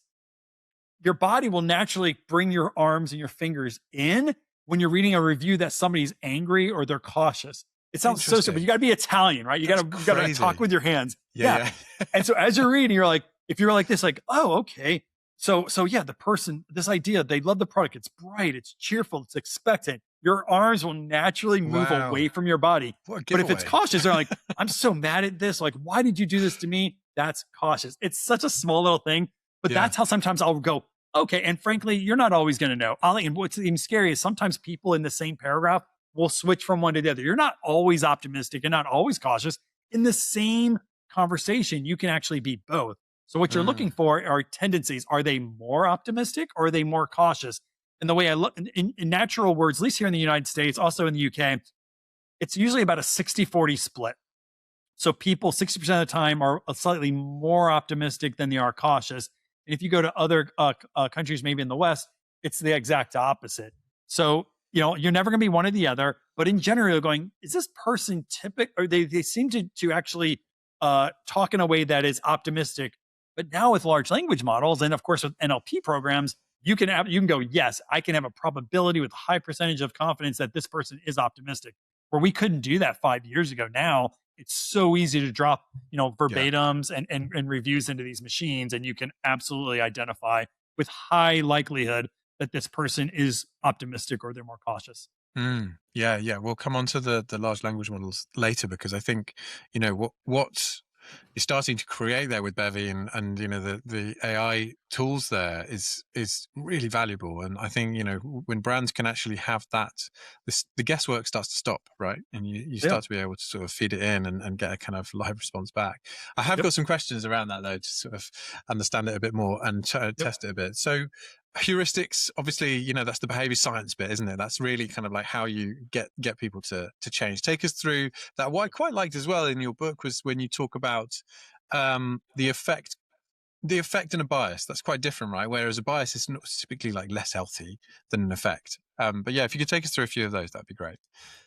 your body will naturally bring your arms and your fingers in when you're reading a review that somebody's angry or they're cautious. It sounds so simple. You got to be Italian, right? You got to talk with your hands. Yeah. And so as you're reading, you're like, if you're like this, like, oh, okay. So yeah, the person, this idea, they love the product. It's bright, it's cheerful, it's expectant. Your arms will naturally move away from your body. But if it's cautious, they're like, I'm so mad at this. Like, why did you do this to me? That's cautious. It's such a small little thing, but that's how sometimes I'll go, okay. And frankly, you're not always going to know. And what's even scary is sometimes people in the same paragraph will switch from one to the other. You're not always optimistic and not always cautious. In the same conversation, you can actually be both. So what you're looking for are tendencies. Are they more optimistic or are they more cautious? And the way I look in natural words, at least here in the United States, also in the UK, it's usually about a 60-40 split. So people 60% of the time are slightly more optimistic than they are cautious. And if you go to other countries, maybe in the West, it's the exact opposite. So, you're never going to be one or the other. But in general, you're going, is this person typical? Or they seem to actually talk in a way that is optimistic. But now with large language models, and of course with NLP programs, you can go, yes, I can have a probability with a high percentage of confidence that this person is optimistic. Where we couldn't do that 5 years ago. Now it's so easy to drop, verbatims and reviews into these machines, and you can absolutely identify with high likelihood that this person is optimistic or they're more cautious. Yeah. We'll come on to the large language models later, because I think, what you're starting to create there with Bevy and the AI tools there is really valuable. And I think, when brands can actually have that, the guesswork starts to stop, right? And you Yeah. start to be able to sort of feed it in and get a kind of live response back. I have Yep. got some questions around that though, to sort of understand it a bit more and test it a bit. So heuristics, obviously, that's the behavior science bit, isn't it? That's really kind of like how you get people to change. Take us through that. What I quite liked as well in your book was when you talk about the effect and a bias. That's quite different, right? Whereas a bias is not typically like less healthy than an effect. But yeah, if you could take us through a few of those, that'd be great.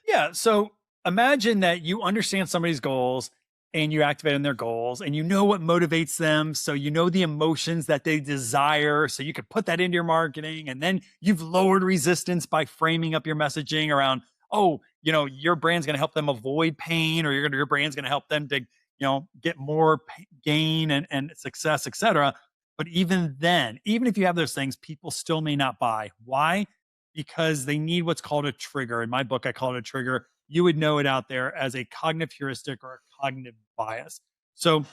Yeah. So imagine that you understand somebody's goals and you activate on their goals and you know what motivates them. So you know the emotions that they desire. So you could put that into your marketing, and then you've lowered resistance by framing up your messaging around, oh, your brand's going to help them avoid pain, or your brand's going to help them to, get more gain and success, etc. But even then, even if you have those things, people still may not buy. Why? Because they need what's called a trigger. In my book, I call it a trigger. You would know it out there as a cognitive heuristic or a cognitive bias. So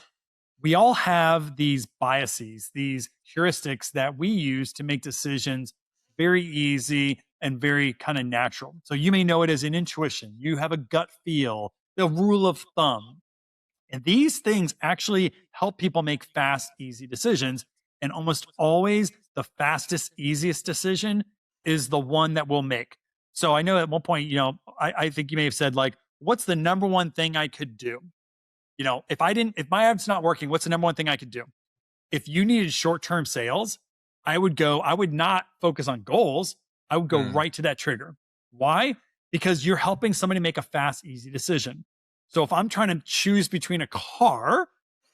we all have these biases, these heuristics that we use to make decisions very easy and very kind of natural. So you may know it as an intuition. You have a gut feel, the rule of thumb. And these things actually help people make fast, easy decisions. And almost always the fastest, easiest decision is the one that we'll make. So I know at one point, I think you may have said, like, what's the number one thing I could do? If my ad's not working, what's the number one thing I could do? If you needed short-term sales, I would not focus on goals. I would go right to that trigger. Why? Because you're helping somebody make a fast, easy decision. So if I'm trying to choose between a car,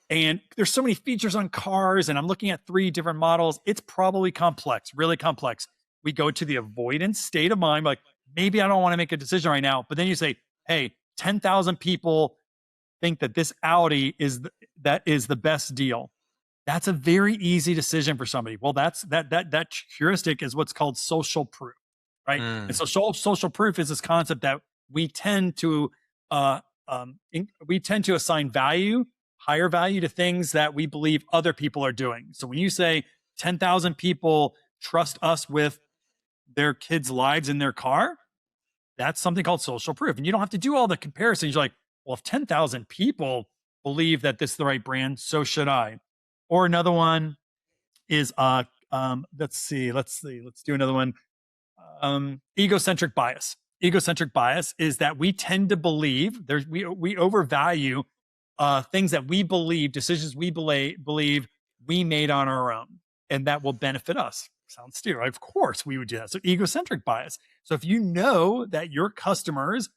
and there's so many features on cars, and I'm looking at 3 different models, it's probably complex, really complex. We go to the avoidance state of mind, like, maybe I don't want to make a decision right now. But then you say, hey, 10,000 people think that this Audi is the best deal. That's a very easy decision for somebody. Well, that heuristic is what's called social proof, right? And so social proof is this concept that we tend to assign higher value to things that we believe other people are doing. So when you say 10,000 people trust us with their kids' lives in their car, that's something called social proof. And you don't have to do all the comparisons. You're like, well, if 10,000 people believe that this is the right brand, so should I. Or another one is, let's do another one. Egocentric bias. Egocentric bias is that we tend to believe we overvalue things that we believe, decisions we believe we made on our own, and that will benefit us. Sounds stupid, right? Of course we would do that. So egocentric bias. So if you know that your customers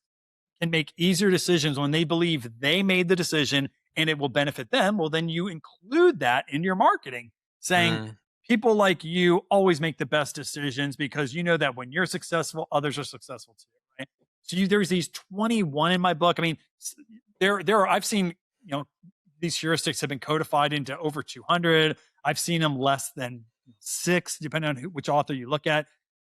can make easier decisions when they believe they made the decision and it will benefit them, well, then you include that in your marketing, saying people like you always make the best decisions because you know that when you're successful, others are successful too, right? So there's these 21 in my book. I mean, I've seen, these heuristics have been codified into over 200. I've seen them less than 6, depending on which author you look at.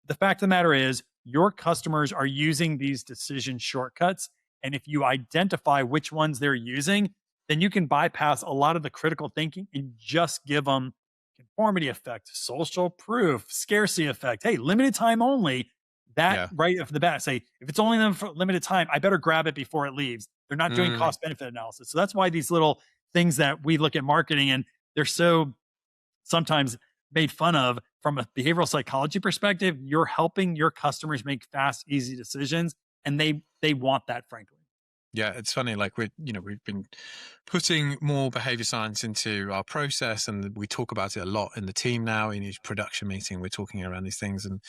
The fact of the matter is, your customers are using these decision shortcuts. And if you identify which ones they're using, then you can bypass a lot of the critical thinking and just give them conformity effect, social proof, scarcity effect. Hey, limited time only. Right off the bat, say, if it's only them for limited time, I better grab it before it leaves. They're not doing cost benefit analysis. So that's why these little things that we look at marketing, and they're so sometimes made fun of from a behavioral psychology perspective. You're helping your customers make fast, easy decisions, and they want that, frankly. Yeah, it's funny. Like we've been putting more behavior science into our process, and we talk about it a lot in the team now. In each production meeting, we're talking around these things, and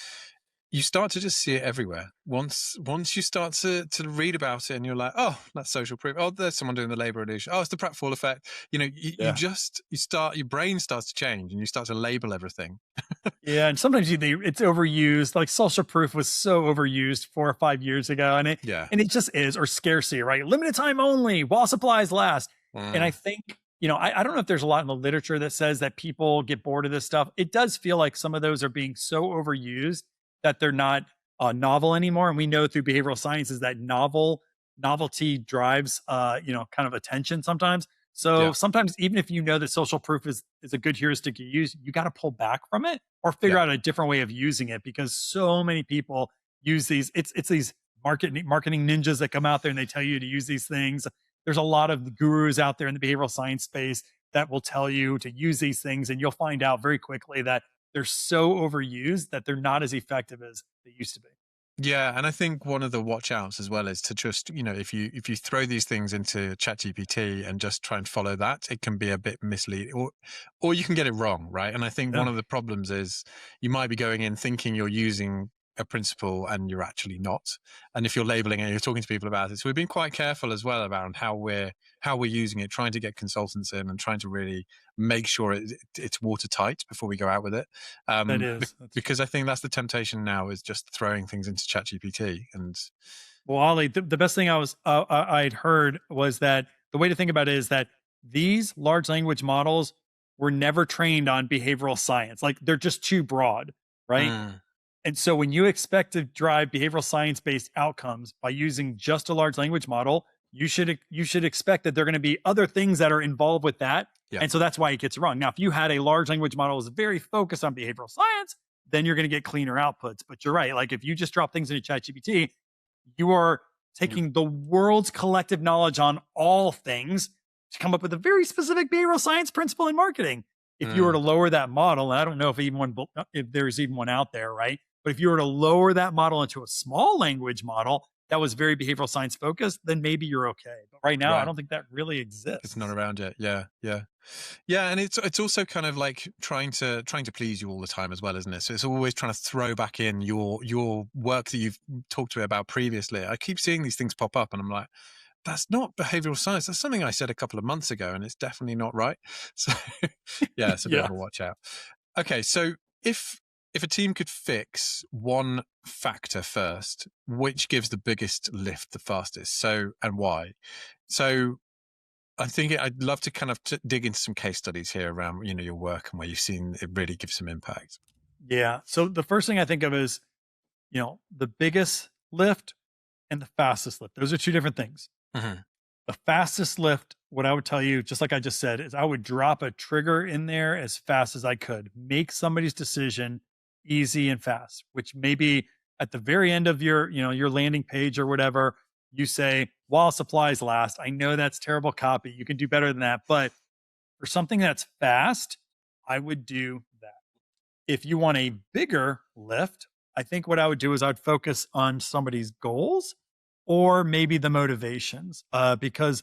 you start to just see it everywhere. Once you start to read about it, and you're like, oh, that's social proof. Oh, there's someone doing the labor illusion. Oh, it's the pratfall effect. Your brain starts to change, and you start to label everything. Yeah, and sometimes it's overused. Like social proof was so overused 4 or 5 years ago, and it just is. Or scarcity, right? Limited time only, while supplies last. And I think, I don't know if there's a lot in the literature that says that people get bored of this stuff. It does feel like some of those are being so overused that they're not novel anymore. And we know through behavioral sciences that novelty drives, kind of attention sometimes. So Yeah. sometimes even if you know that social proof is a good heuristic to use, you got to pull back from it or figure Yeah. out a different way of using it, because so many people use these. It's these marketing ninjas that come out there and they tell you to use these things. There's a lot of gurus out there in the behavioral science space that will tell you to use these things, and you'll find out very quickly that they're so overused that they're not as effective as they used to be. Yeah, and I think one of the watch outs as well is to just, if you throw these things into ChatGPT and just try and follow that, it can be a bit misleading, or you can get it wrong, right? And I think Yeah. one of the problems is you might be going in thinking you're using a principle and you're actually not. And if you're labeling it, you're talking to people about it. So we've been quite careful as well around how we're using it, trying to get consultants in and trying to really make sure it's watertight before we go out with it. That is. Because I think that's the temptation now, is just throwing things into ChatGPT. And Well, Ollie, the best thing I'd heard was that the way to think about it is that these large language models were never trained on behavioral science. Like, they're just too broad, right? Mm, And so when you expect to drive behavioral science based outcomes by using just a large language model, you should expect that there are going to be other things that are involved with that. yeah, And so that's why it gets wrong. Now, if you had a large language model that was very focused on behavioral science, then you're going to get cleaner outputs. But you're right. Like, if you just drop things into ChatGPT, you are taking the world's collective knowledge on all things to come up with a very specific behavioral science principle in marketing. If you were to lower that model, and I don't know if there's even one out there, right? But if you were to lower that model into a small language model that was very behavioral science focused, then maybe you're okay. But right now, I right. don't think that really exists. It's not around yet. Yeah, yeah, yeah. And it's also kind of like trying to please you all the time as well, isn't it? So it's always trying to throw back in your work that you've talked to me about previously. I keep seeing these things pop up, and I'm like, that's not behavioral science. That's something I said a couple of months ago, and it's definitely not right. So yeah, it's a bit Yeah. of a watch out. Okay, so if a team could fix one factor first, which gives the biggest lift the fastest? So, and why? So I think I'd love to kind of dig into some case studies here around, your work and where you've seen it really give some impact. Yeah. So the first thing I think of is, the biggest lift and the fastest lift. Those are two different things. Mhm. The fastest lift, what I would tell you, just like I just said, is I would drop a trigger in there as fast as I could. Make somebody's decision easy and fast, which maybe at the very end of your landing page or whatever, you say, while supplies last. I know that's terrible copy. You can do better than that. But for something that's fast, I would do that. If you want a bigger lift, I think what I would do is I'd focus on somebody's goals or maybe the motivations, because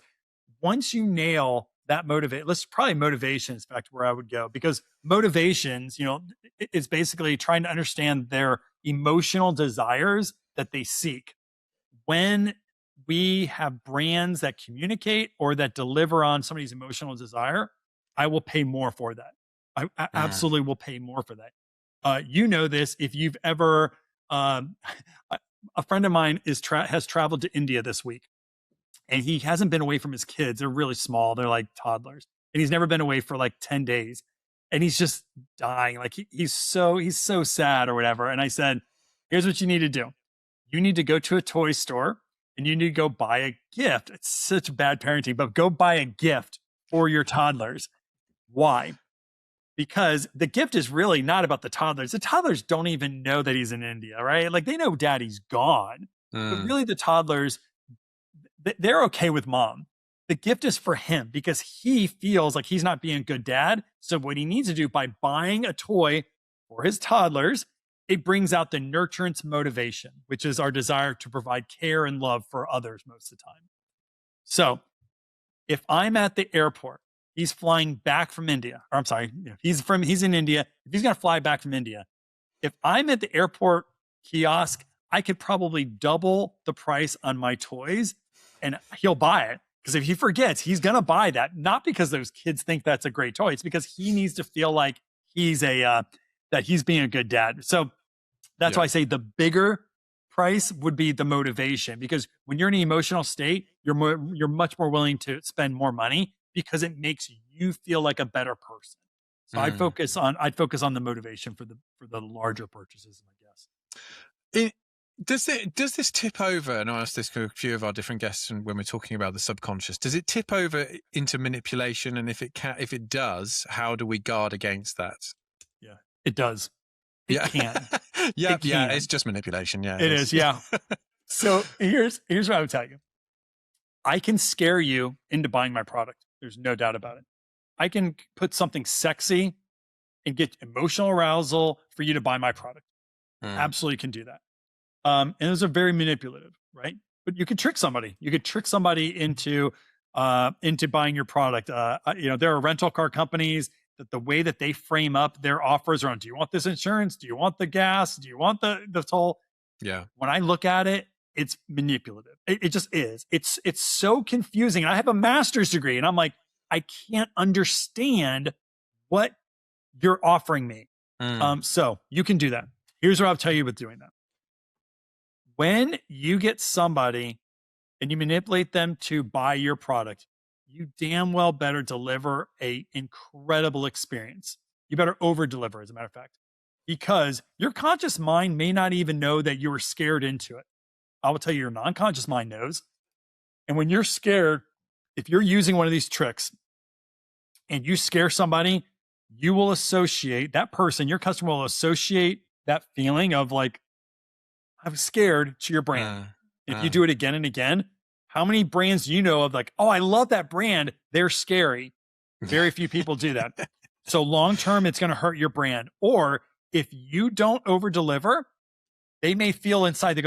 once you nail that let's probably motivations, in fact, where I would go, because motivations, is basically trying to understand their emotional desires that they seek. When we have brands that communicate or that deliver on somebody's emotional desire, I will pay more for that. I absolutely will pay more for that. You know this if you've ever. A friend of mine has traveled to India this week, and he hasn't been away from his kids. They're really small; they're like toddlers, and he's never been away for like 10 days, and he's just dying. Like he's so sad or whatever. And I said, "Here's what you need to do: you need to go to a toy store and you need to go buy a gift. It's such bad parenting, but go buy a gift for your toddlers. Why? Because the gift is really not about the toddlers. The toddlers don't even know that he's in India, right? Like, they know daddy's gone, but really the toddlers, they're okay with mom. The gift is for him because he feels like he's not being a good dad. So what he needs to do by buying a toy for his toddlers, it brings out the nurturance motivation, which is our desire to provide care and love for others most of the time. So if I'm at the airport, he's flying back from India, or I'm sorry, he's in India. If he's going to fly back from India, if I'm at the airport kiosk, I could probably double the price on my toys and he'll buy it. Because if he forgets, he's going to buy that, not because those kids think that's a great toy. It's because he needs to feel like that he's being a good dad. So that's why I say the bigger price would be the motivation, because when you're in an emotional state, you're much more willing to spend more money because it makes you feel like a better person. So I'd focus on the motivation for the larger purchases, I guess. Does this tip over? And I asked this to a few of our different guests when we're talking about the subconscious. Does it tip over into manipulation? And if it does, how do we guard against that? Yeah, it does. It can. Yeah, It can. it's just manipulation. Yeah, It is. Yeah. So here's what I would tell you. I can scare you into buying my product. There's no doubt about it. I can put something sexy and get emotional arousal for you to buy my product. Absolutely can do that. And those are very manipulative, right? But you could trick somebody. You could trick somebody into buying your product. There are rental car companies that the way that they frame up their offers are on, do you want this insurance? Do you want the gas? Do you want the toll? Yeah. When I look at it, it's manipulative. It just is. It's so confusing. I have a master's degree and I'm like, I can't understand what you're offering me. So you can do that. Here's what I'll tell you with doing that. When you get somebody and you manipulate them to buy your product, you damn well better deliver a incredible experience. You better over deliver, as a matter of fact, because your conscious mind may not even know that you were scared into it. I will tell you, your non-conscious mind knows. And when you're scared, if you're using one of these tricks and you scare somebody, you will associate that person, your customer will associate that feeling of like, I'm scared to your brand. If you do it again and again, how many brands do you know of like, oh, I love that brand. They're scary. Very few people do that. So long-term, it's going to hurt your brand. Or if you don't over deliver, they may feel inside,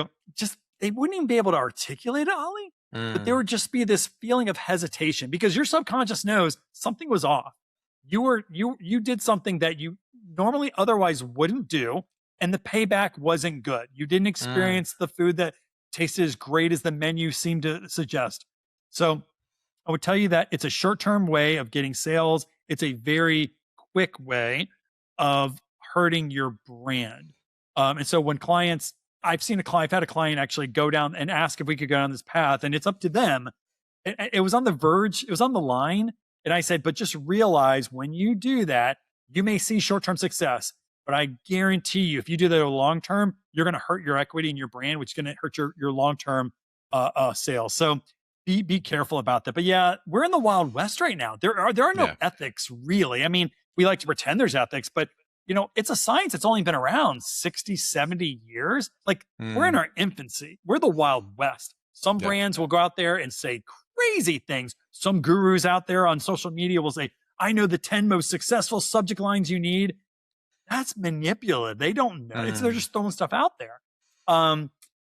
they wouldn't even be able to articulate it, Ollie, but there would just be this feeling of hesitation because your subconscious knows something was off. You did something that you normally otherwise wouldn't do. And the payback wasn't good. You didn't experience the food that tasted as great as the menu seemed to suggest. So I would tell you that it's a short-term way of getting sales. It's a very quick way of hurting your brand. And so when clients, I've had a client actually go down and ask if we could go down this path, and it's up to them. It was on the verge, it was on the line. And I said, but just realize when you do that, you may see short-term success. But I guarantee you, if you do that long term, you're going to hurt your equity in your brand, which is going to hurt your long-term sales. So be careful about that. But yeah, we're in the Wild West right now. There are no ethics, really. I mean, we like to pretend there's ethics, but it's a science that's only been around 60, 70 years. Like we're in our infancy. We're the Wild West. Some brands will go out there and say crazy things. Some gurus out there on social media will say, I know the 10 most successful subject lines you need. That's manipulative. They don't know. They're just throwing stuff out there.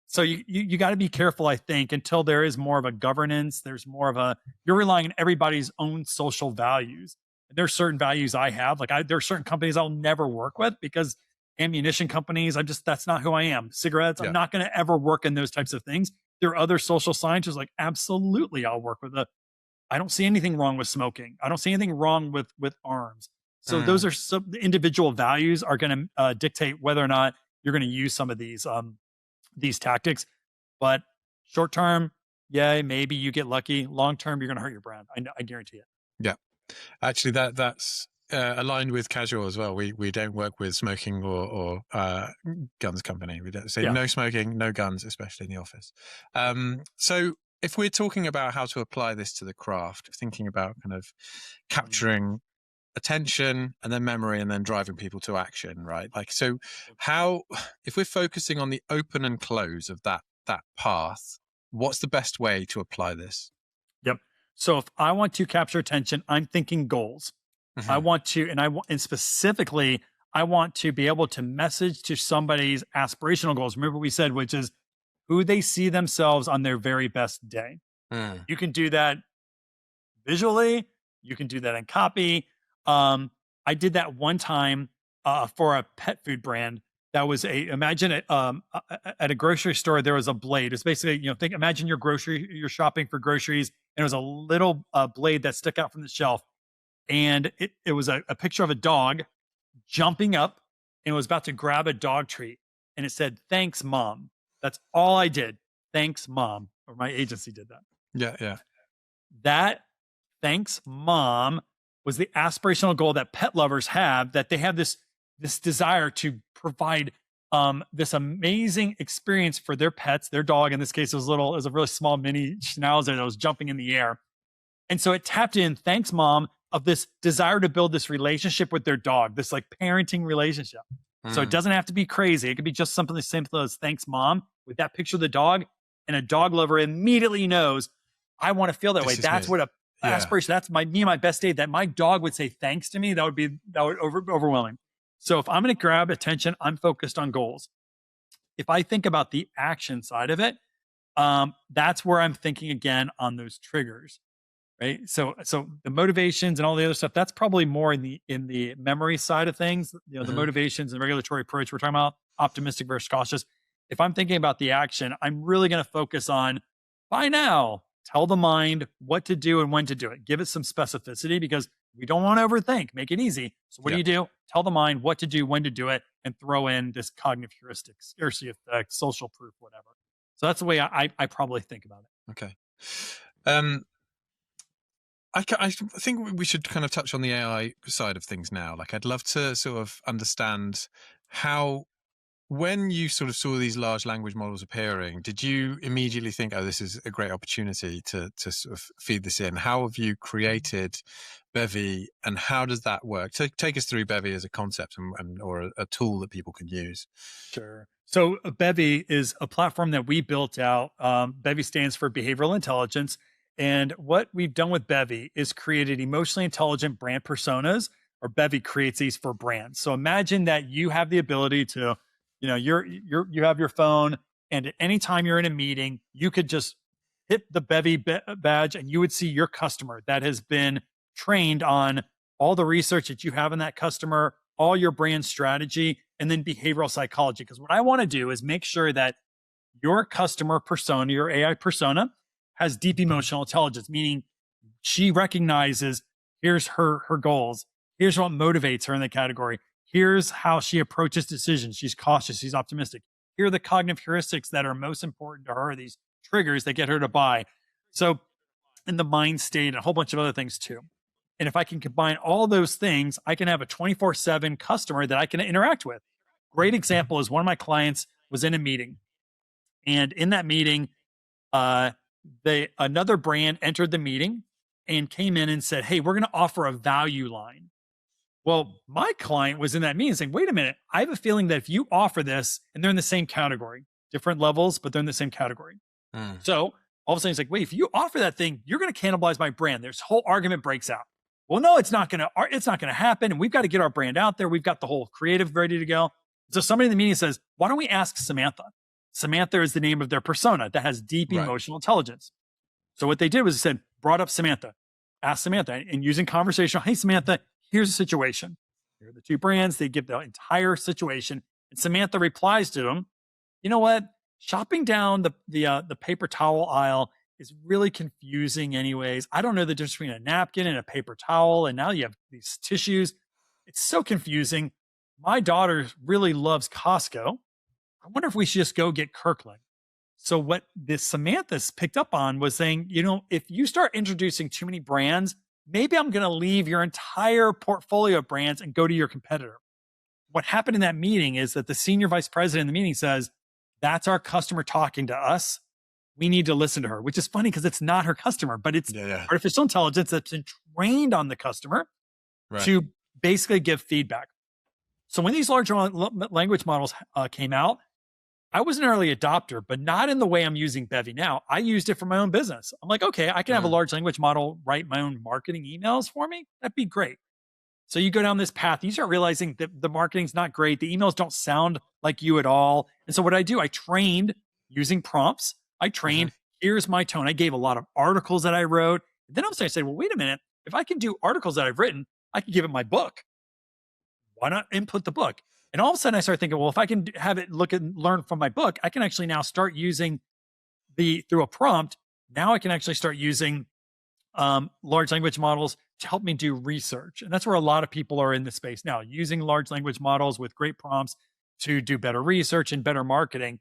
So you got to be careful, I think, until there is more of a governance. There's more of you're relying on everybody's own social values. There's certain values I have. There are certain companies I'll never work with because ammunition companies, that's not who I am. Cigarettes, I'm not going to ever work in those types of things. There are other social scientists absolutely I'll work with I don't see anything wrong with smoking. I don't see anything wrong with arms. So those are some individual values are going to dictate whether or not you're going to use some of these tactics. But short term, yeah, maybe you get lucky. Long term, you're going to hurt your brand. I guarantee it. Yeah, actually, that's aligned with casual as well. We don't work with smoking or guns company. We don't say no smoking, no guns, especially in the office. So if we're talking about how to apply this to the craft, thinking about kind of capturing attention and then memory and then driving people to action, right? So if we're focusing on the open and close of that path, what's the best way to apply this? Yep. So if I want to capture attention, I'm thinking goals. I want to, and specifically, I want to be able to message to somebody's aspirational goals. Remember what we said, which is who they see themselves on their very best day. You can do that visually. You can do that in copy. I did that one time for a pet food brand. That was imagine it at a grocery store. There was a blade. It's basically, imagine you're shopping for groceries, and it was a little blade that stuck out from the shelf, and it was a picture of a dog jumping up and was about to grab a dog treat, and it said, "Thanks, Mom." That's all I did. Thanks, Mom. Or my agency did that. Yeah. That thanks, Mom was the aspirational goal that pet lovers have, that they have this desire to provide this amazing experience for their pets. Their dog, in this case, was a really small mini schnauzer that was jumping in the air. And so it tapped in, thanks, mom, of this desire to build this relationship with their dog, this like parenting relationship. So it doesn't have to be crazy. It could be just something as simple as thanks, mom, with that picture of the dog. And a dog lover immediately knows, I want to feel that way. That's what aspiration, that's me and my best day, that my dog would say thanks to me. That would overwhelming. So if I'm going to grab attention, I'm focused on goals. If I think about the action side of it, that's where I'm thinking again on those triggers. Right. So the motivations and all the other stuff, that's probably more in the memory side of things, the motivations and regulatory approach. We're talking about optimistic versus cautious. If I'm thinking about the action, I'm really going to focus on, by now, tell the mind what to do and when to do it. Give it some specificity, because we don't want to overthink. Make it easy. So what do? Tell the mind what to do, when to do it, and throw in this cognitive heuristic, scarcity effect, social proof, whatever. So that's the way I probably think about it. Okay. I think we should kind of touch on the AI side of things now. Like, I'd love to sort of understand how, when you sort of saw these large language models appearing, did you immediately think, oh, this is a great opportunity to sort of feed this in? How have you created Bevy, and how does that work? Take us through Bevy as a concept or a tool that people can use. Sure. So Bevy is a platform that we built out. Bevy stands for behavioral intelligence. And what we've done with Bevy is created emotionally intelligent brand personas, or Bevy creates these for brands. So imagine that you have the ability to, you have your phone, and at any time you're in a meeting, you could just hit the Bevy badge and you would see your customer that has been trained on all the research that you have in that customer, all your brand strategy, and then behavioral psychology. Because what I want to do is make sure that your customer persona, your AI persona, has deep emotional intelligence, meaning she recognizes, here's her goals, here's what motivates her in the category, here's how she approaches decisions, she's cautious, she's optimistic, here are the cognitive heuristics that are most important to her, these triggers that get her to buy. So in the MindState and a whole bunch of other things too. And if I can combine all those things, I can have a 24/7 customer that I can interact with. Great example is one of my clients was in a meeting, and in that meeting, another brand entered the meeting and came in and said, hey, we're going to offer a value line. Well, my client was in that meeting saying, wait a minute, I have a feeling that if you offer this, and they're in the same category, different levels, but they're in the same category. So all of a sudden it's like, wait, if you offer that thing, you're going to cannibalize my brand. There's whole argument breaks out. Well, no, it's not going to happen. And we've got to get our brand out there. We've got the whole creative ready to go. So somebody in the meeting says, why don't we ask Samantha? Samantha is the name of their persona that has deep emotional intelligence. So what they did was brought up Samantha, asked Samantha, and using conversational, hey, Samantha, here's the situation. Here are the two brands. They give the entire situation. And Samantha replies to them, you know what? Shopping down the paper towel aisle is really confusing anyways. I don't know the difference between a napkin and a paper towel. And now you have these tissues. It's so confusing. My daughter really loves Costco. I wonder if we should just go get Kirkland. So what this Samantha's picked up on was saying, if you start introducing too many brands, maybe I'm going to leave your entire portfolio of brands and go to your competitor. What happened in that meeting is that the senior vice president in the meeting says, that's our customer talking to us. We need to listen to her, which is funny because it's not her customer, but it's artificial intelligence that's been trained on the customer to basically give feedback. So when these large language models came out, I was an early adopter, but not in the way I'm using Bevy now. I used it for my own business. I'm like, okay, I can have a large language model write my own marketing emails for me. That'd be great. So you go down this path, you start realizing that the marketing's not great. The emails don't sound like you at all. And so what I do, I trained using prompts. I trained, here's my tone. I gave a lot of articles that I wrote. And then all of a sudden I said, well, wait a minute. If I can do articles that I've written, I can give it my book. Why not input the book? And all of a sudden I started thinking, well, if I can have it look and learn from my book, I can actually now start using through a prompt. Now I can actually start using large language models to help me do research. And that's where a lot of people are in this space now, using large language models with great prompts to do better research and better marketing.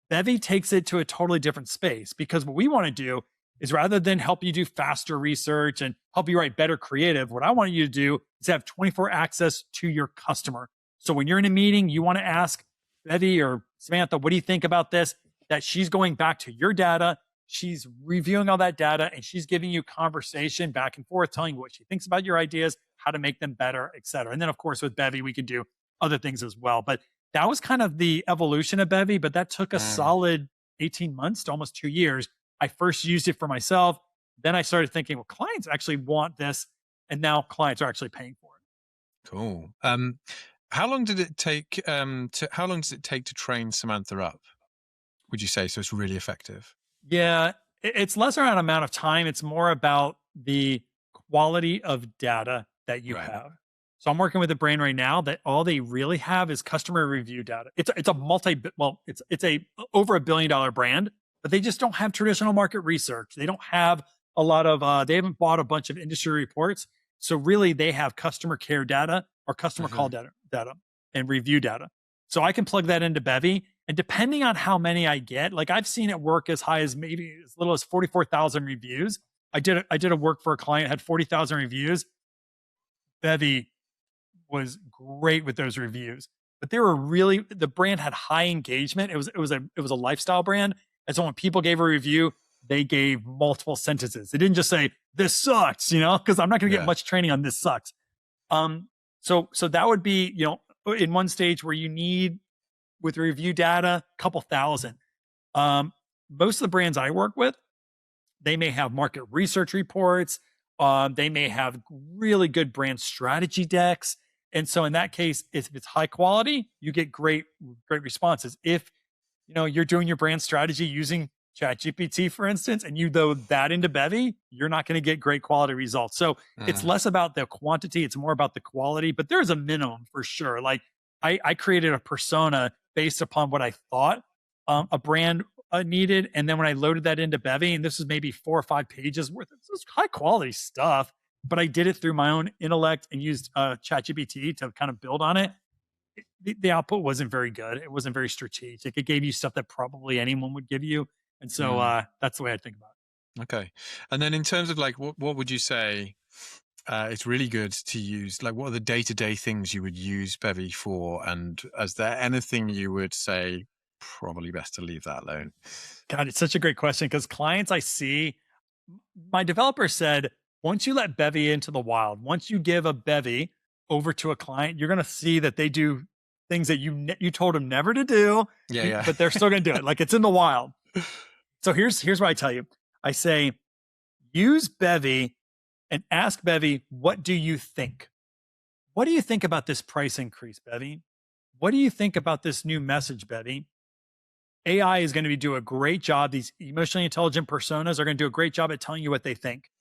Bevy takes it to a totally different space, because what we want to do is, rather than help you do faster research and help you write better creative, what I want you to do is have 24 access to your customer. So when you're in a meeting, you want to ask, Bevy or Samantha, what do you think about this? That she's going back to your data, she's reviewing all that data, and she's giving you conversation back and forth, telling you what she thinks about your ideas, how to make them better, et cetera. And then, of course, with Bevy, we could do other things as well. But that was kind of the evolution of Bevy, but that took a solid 18 months to almost 2 years. I first used it for myself. Then I started thinking, well, clients actually want this. And now clients are actually paying for it. Cool. How long did it take how long does it take to train Samantha up, would you say? So it's really effective? Yeah, it's less around amount of time. It's more about the quality of data that you have. So I'm working with a brand right now that all they really have is customer review data. It's a it's a over $1 billion brand, but they just don't have traditional market research. They don't have a lot of they haven't bought a bunch of industry reports. So really they have customer care data or customer call data and review data. So I can plug that into Bevy, and depending on how many I get, like I've seen it work as high as maybe as little as 44,000 reviews. I did a work for a client, had 40,000 reviews. Bevy was great with those reviews, but they were really, the brand had high engagement. It was a lifestyle brand. And so when people gave a review, they gave multiple sentences. They didn't just say, this sucks, because I'm not going to get much training on this sucks. So that would be, in one stage where you need with review data, a couple thousand. Most of the brands I work with, they may have market research reports. They may have really good brand strategy decks. And so in that case, if it's high quality, you get great responses. If, you're doing your brand strategy using ChatGPT, for instance, and you throw that into Bevy, you're not going to get great quality results. So it's less about the quantity. It's more about the quality, but there's a minimum for sure. Like I created a persona based upon what I thought a brand needed. And then when I loaded that into Bevy, and this is maybe 4 or 5 pages worth of this high quality stuff, but I did it through my own intellect and used ChatGPT to kind of build on it. The output wasn't very good. It wasn't very strategic. It gave you stuff that probably anyone would give you. And so that's the way I think about it. Okay. And then in terms of like, what would you say it's really good to use? Like, what are the day-to-day things you would use Bevy for? And is there anything you would say probably best to leave that alone? God, it's such a great question because clients I see, my developer said, once you let Bevy into the wild, once you give a Bevy over to a client, you're going to see that they do things that you told them never to do, but they're still going to do it. Like it's in the wild. So here's what I tell you. I say, use Bevy and ask Bevy, what do you think? What do you think about this price increase, Bevy? What do you think about this new message, Bevy? AI is going to do a great job. These emotionally intelligent personas are going to do a great job at telling you what they think.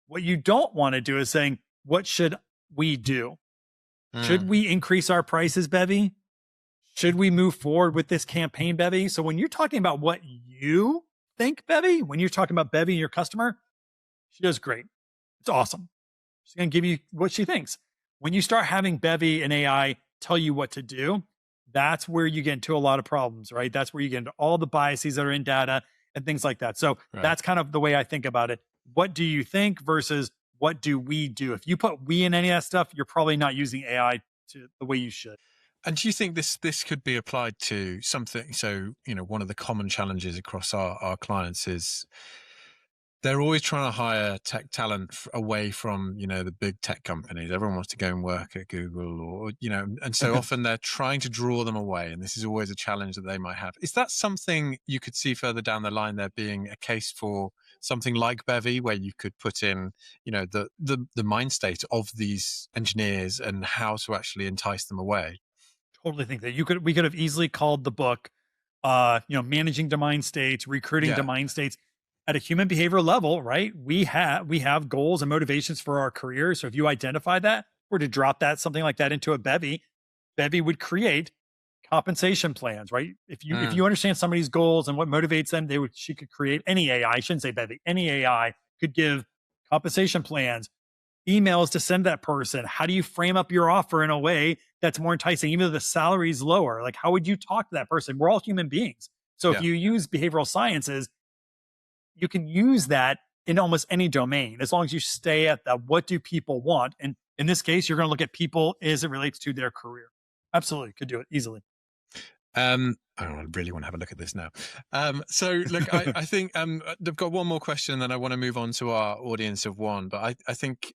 What you don't want to do is saying, what should we do? Should we increase our prices, Bevy? Should we move forward with this campaign, Bevy? So when you're talking about what you think, Bevy, when you're talking about Bevy, your customer, she does great. It's awesome. She's going to give you what she thinks. When you start having Bevy and AI tell you what to do, that's where you get into a lot of problems, right? That's where you get into all the biases that are in data and things like that. So that's kind of the way I think about it. What do you think versus what do we do? If you put we in any of that stuff, you're probably not using AI to the way you should. And do you think this could be applied to something? So, one of the common challenges across our clients is they're always trying to hire tech talent away from, the big tech companies. Everyone wants to go and work at Google or, and so often they're trying to draw them away. And this is always a challenge that they might have. Is that something you could see further down the line there being a case for something like Bevy, where you could put in, the mind state of these engineers and how to actually entice them away? Totally think that we could have easily called the book, managing to mind states, recruiting to mind states at a human behavioral level, right? We have goals and motivations for our careers. So if you identify that, or to drop something like that into a Bevy would create compensation plans, right? If you understand somebody's goals and what motivates them, she could create any AI. I shouldn't say Bevy. Any AI could give compensation plans, emails to send that person. How do you frame up your offer in a way that's more enticing, even though the salary is lower? Like, how would you talk to that person? We're all human beings. So if you use behavioral sciences, you can use that in almost any domain, as long as you stay at the what do people want. And in this case, you're going to look at people as it relates to their career. Absolutely. Could do it easily. I really want to have a look at this now. So look, I think I've got one more question, and then I want to move on to our audience of one. But I think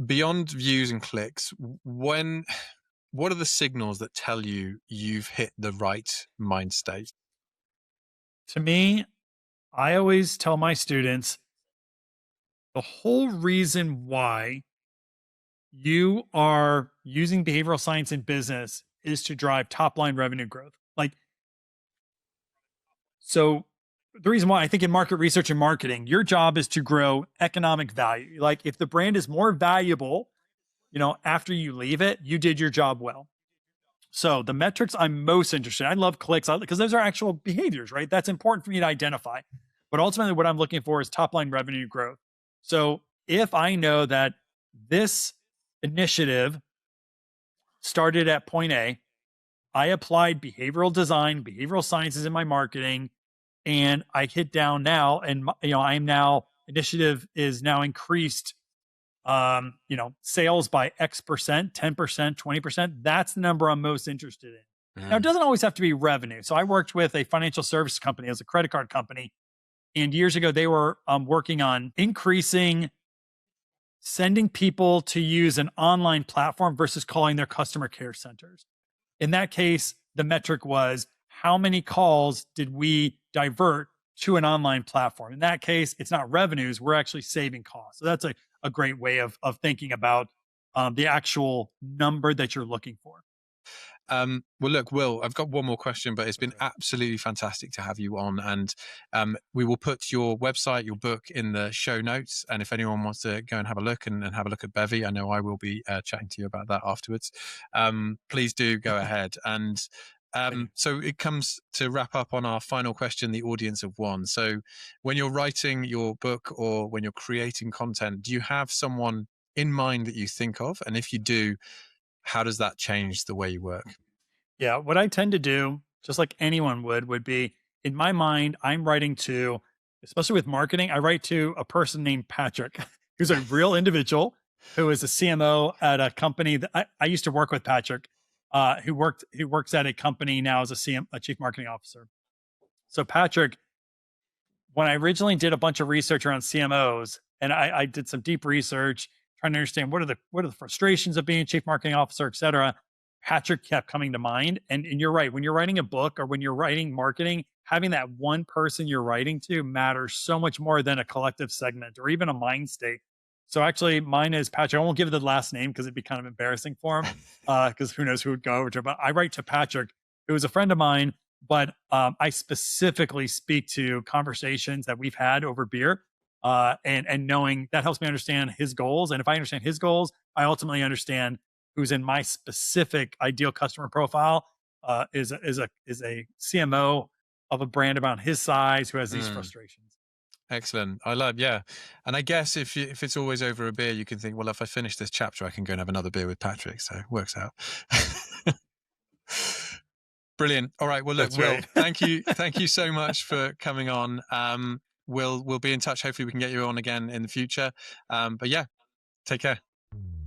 beyond views and clicks, what are the signals that tell you you've hit the right mind state? To me, I always tell my students the whole reason why you are using behavioral science in business is to drive top line revenue growth. So the reason why I think in market research and marketing, your job is to grow economic value. Like if the brand is more valuable, after you leave it, you did your job well. So the metrics I'm most interested in, I love clicks because those are actual behaviors, right? That's important for me to identify. But ultimately what I'm looking for is top line revenue growth. So if I know that this initiative started at point A, I applied behavioral design, behavioral sciences in my marketing, and I hit down now, and I am now initiative is now increased, sales by X percent, 10%, 20%. That's the number I'm most interested in. Now, it doesn't always have to be revenue. So I worked with a financial service company as a credit card company, and years ago they were working on sending people to use an online platform versus calling their customer care centers. In that case, the metric was how many calls did we divert to an online platform? In that case, it's not revenues, we're actually saving costs. So that's a great way of thinking about the actual number that you're looking for. Well, look, Will, I've got one more question, but it's been absolutely fantastic to have you on. And we will put your website, your book in the show notes. And if anyone wants to go and have a look and have a look at Bevy, I know I will be chatting to you about that afterwards. Please do go ahead. And so it comes to wrap up on our final question, the audience of one. So when you're writing your book or when you're creating content, do you have someone in mind that you think of? And if you do, how does that change the way you work? Yeah, what I tend to do, just like anyone would be, in my mind, I'm writing to, especially with marketing, I write to a person named Patrick, who's a real individual, who is a CMO at a company that I used to work with Patrick, who works at a company now as a chief marketing officer. So Patrick, when I originally did a bunch of research around CMOs, and I did some deep research, trying to understand what are the frustrations of being a chief marketing officer, et cetera, Patrick kept coming to mind. And you're right. When you're writing a book or when you're writing marketing, having that one person you're writing to matters so much more than a collective segment or even a mind state. So actually mine is Patrick. I won't give the last name because it'd be kind of embarrassing for him because who knows who would go over to him. But I write to Patrick, who is a friend of mine, but I specifically speak to conversations that we've had over beer. And knowing that helps me understand his goals. And if I understand his goals, I ultimately understand who's in my specific ideal customer profile, is a CMO of a brand about his size who has these frustrations. Excellent. I love, yeah. And I guess if it's always over a beer, you can think, well, if I finish this chapter, I can go and have another beer with Patrick. So it works out. Brilliant. All right. Well, look, Will, thank you so much for coming on. We'll be in touch. Hopefully we can get you on again in the future. But yeah, take care.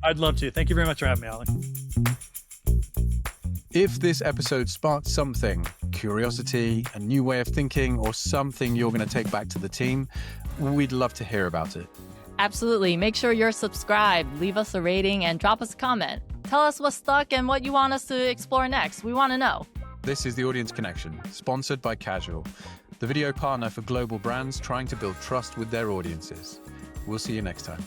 I'd love to. Thank you very much for having me, Ollie. If this episode sparked something, curiosity, a new way of thinking, or something you're going to take back to the team, we'd love to hear about it. Absolutely. Make sure you're subscribed, leave us a rating, and drop us a comment. Tell us what stuck and what you want us to explore next. We want to know. This is The Audience Connection, sponsored by Casual, the video partner for global brands trying to build trust with their audiences. We'll see you next time.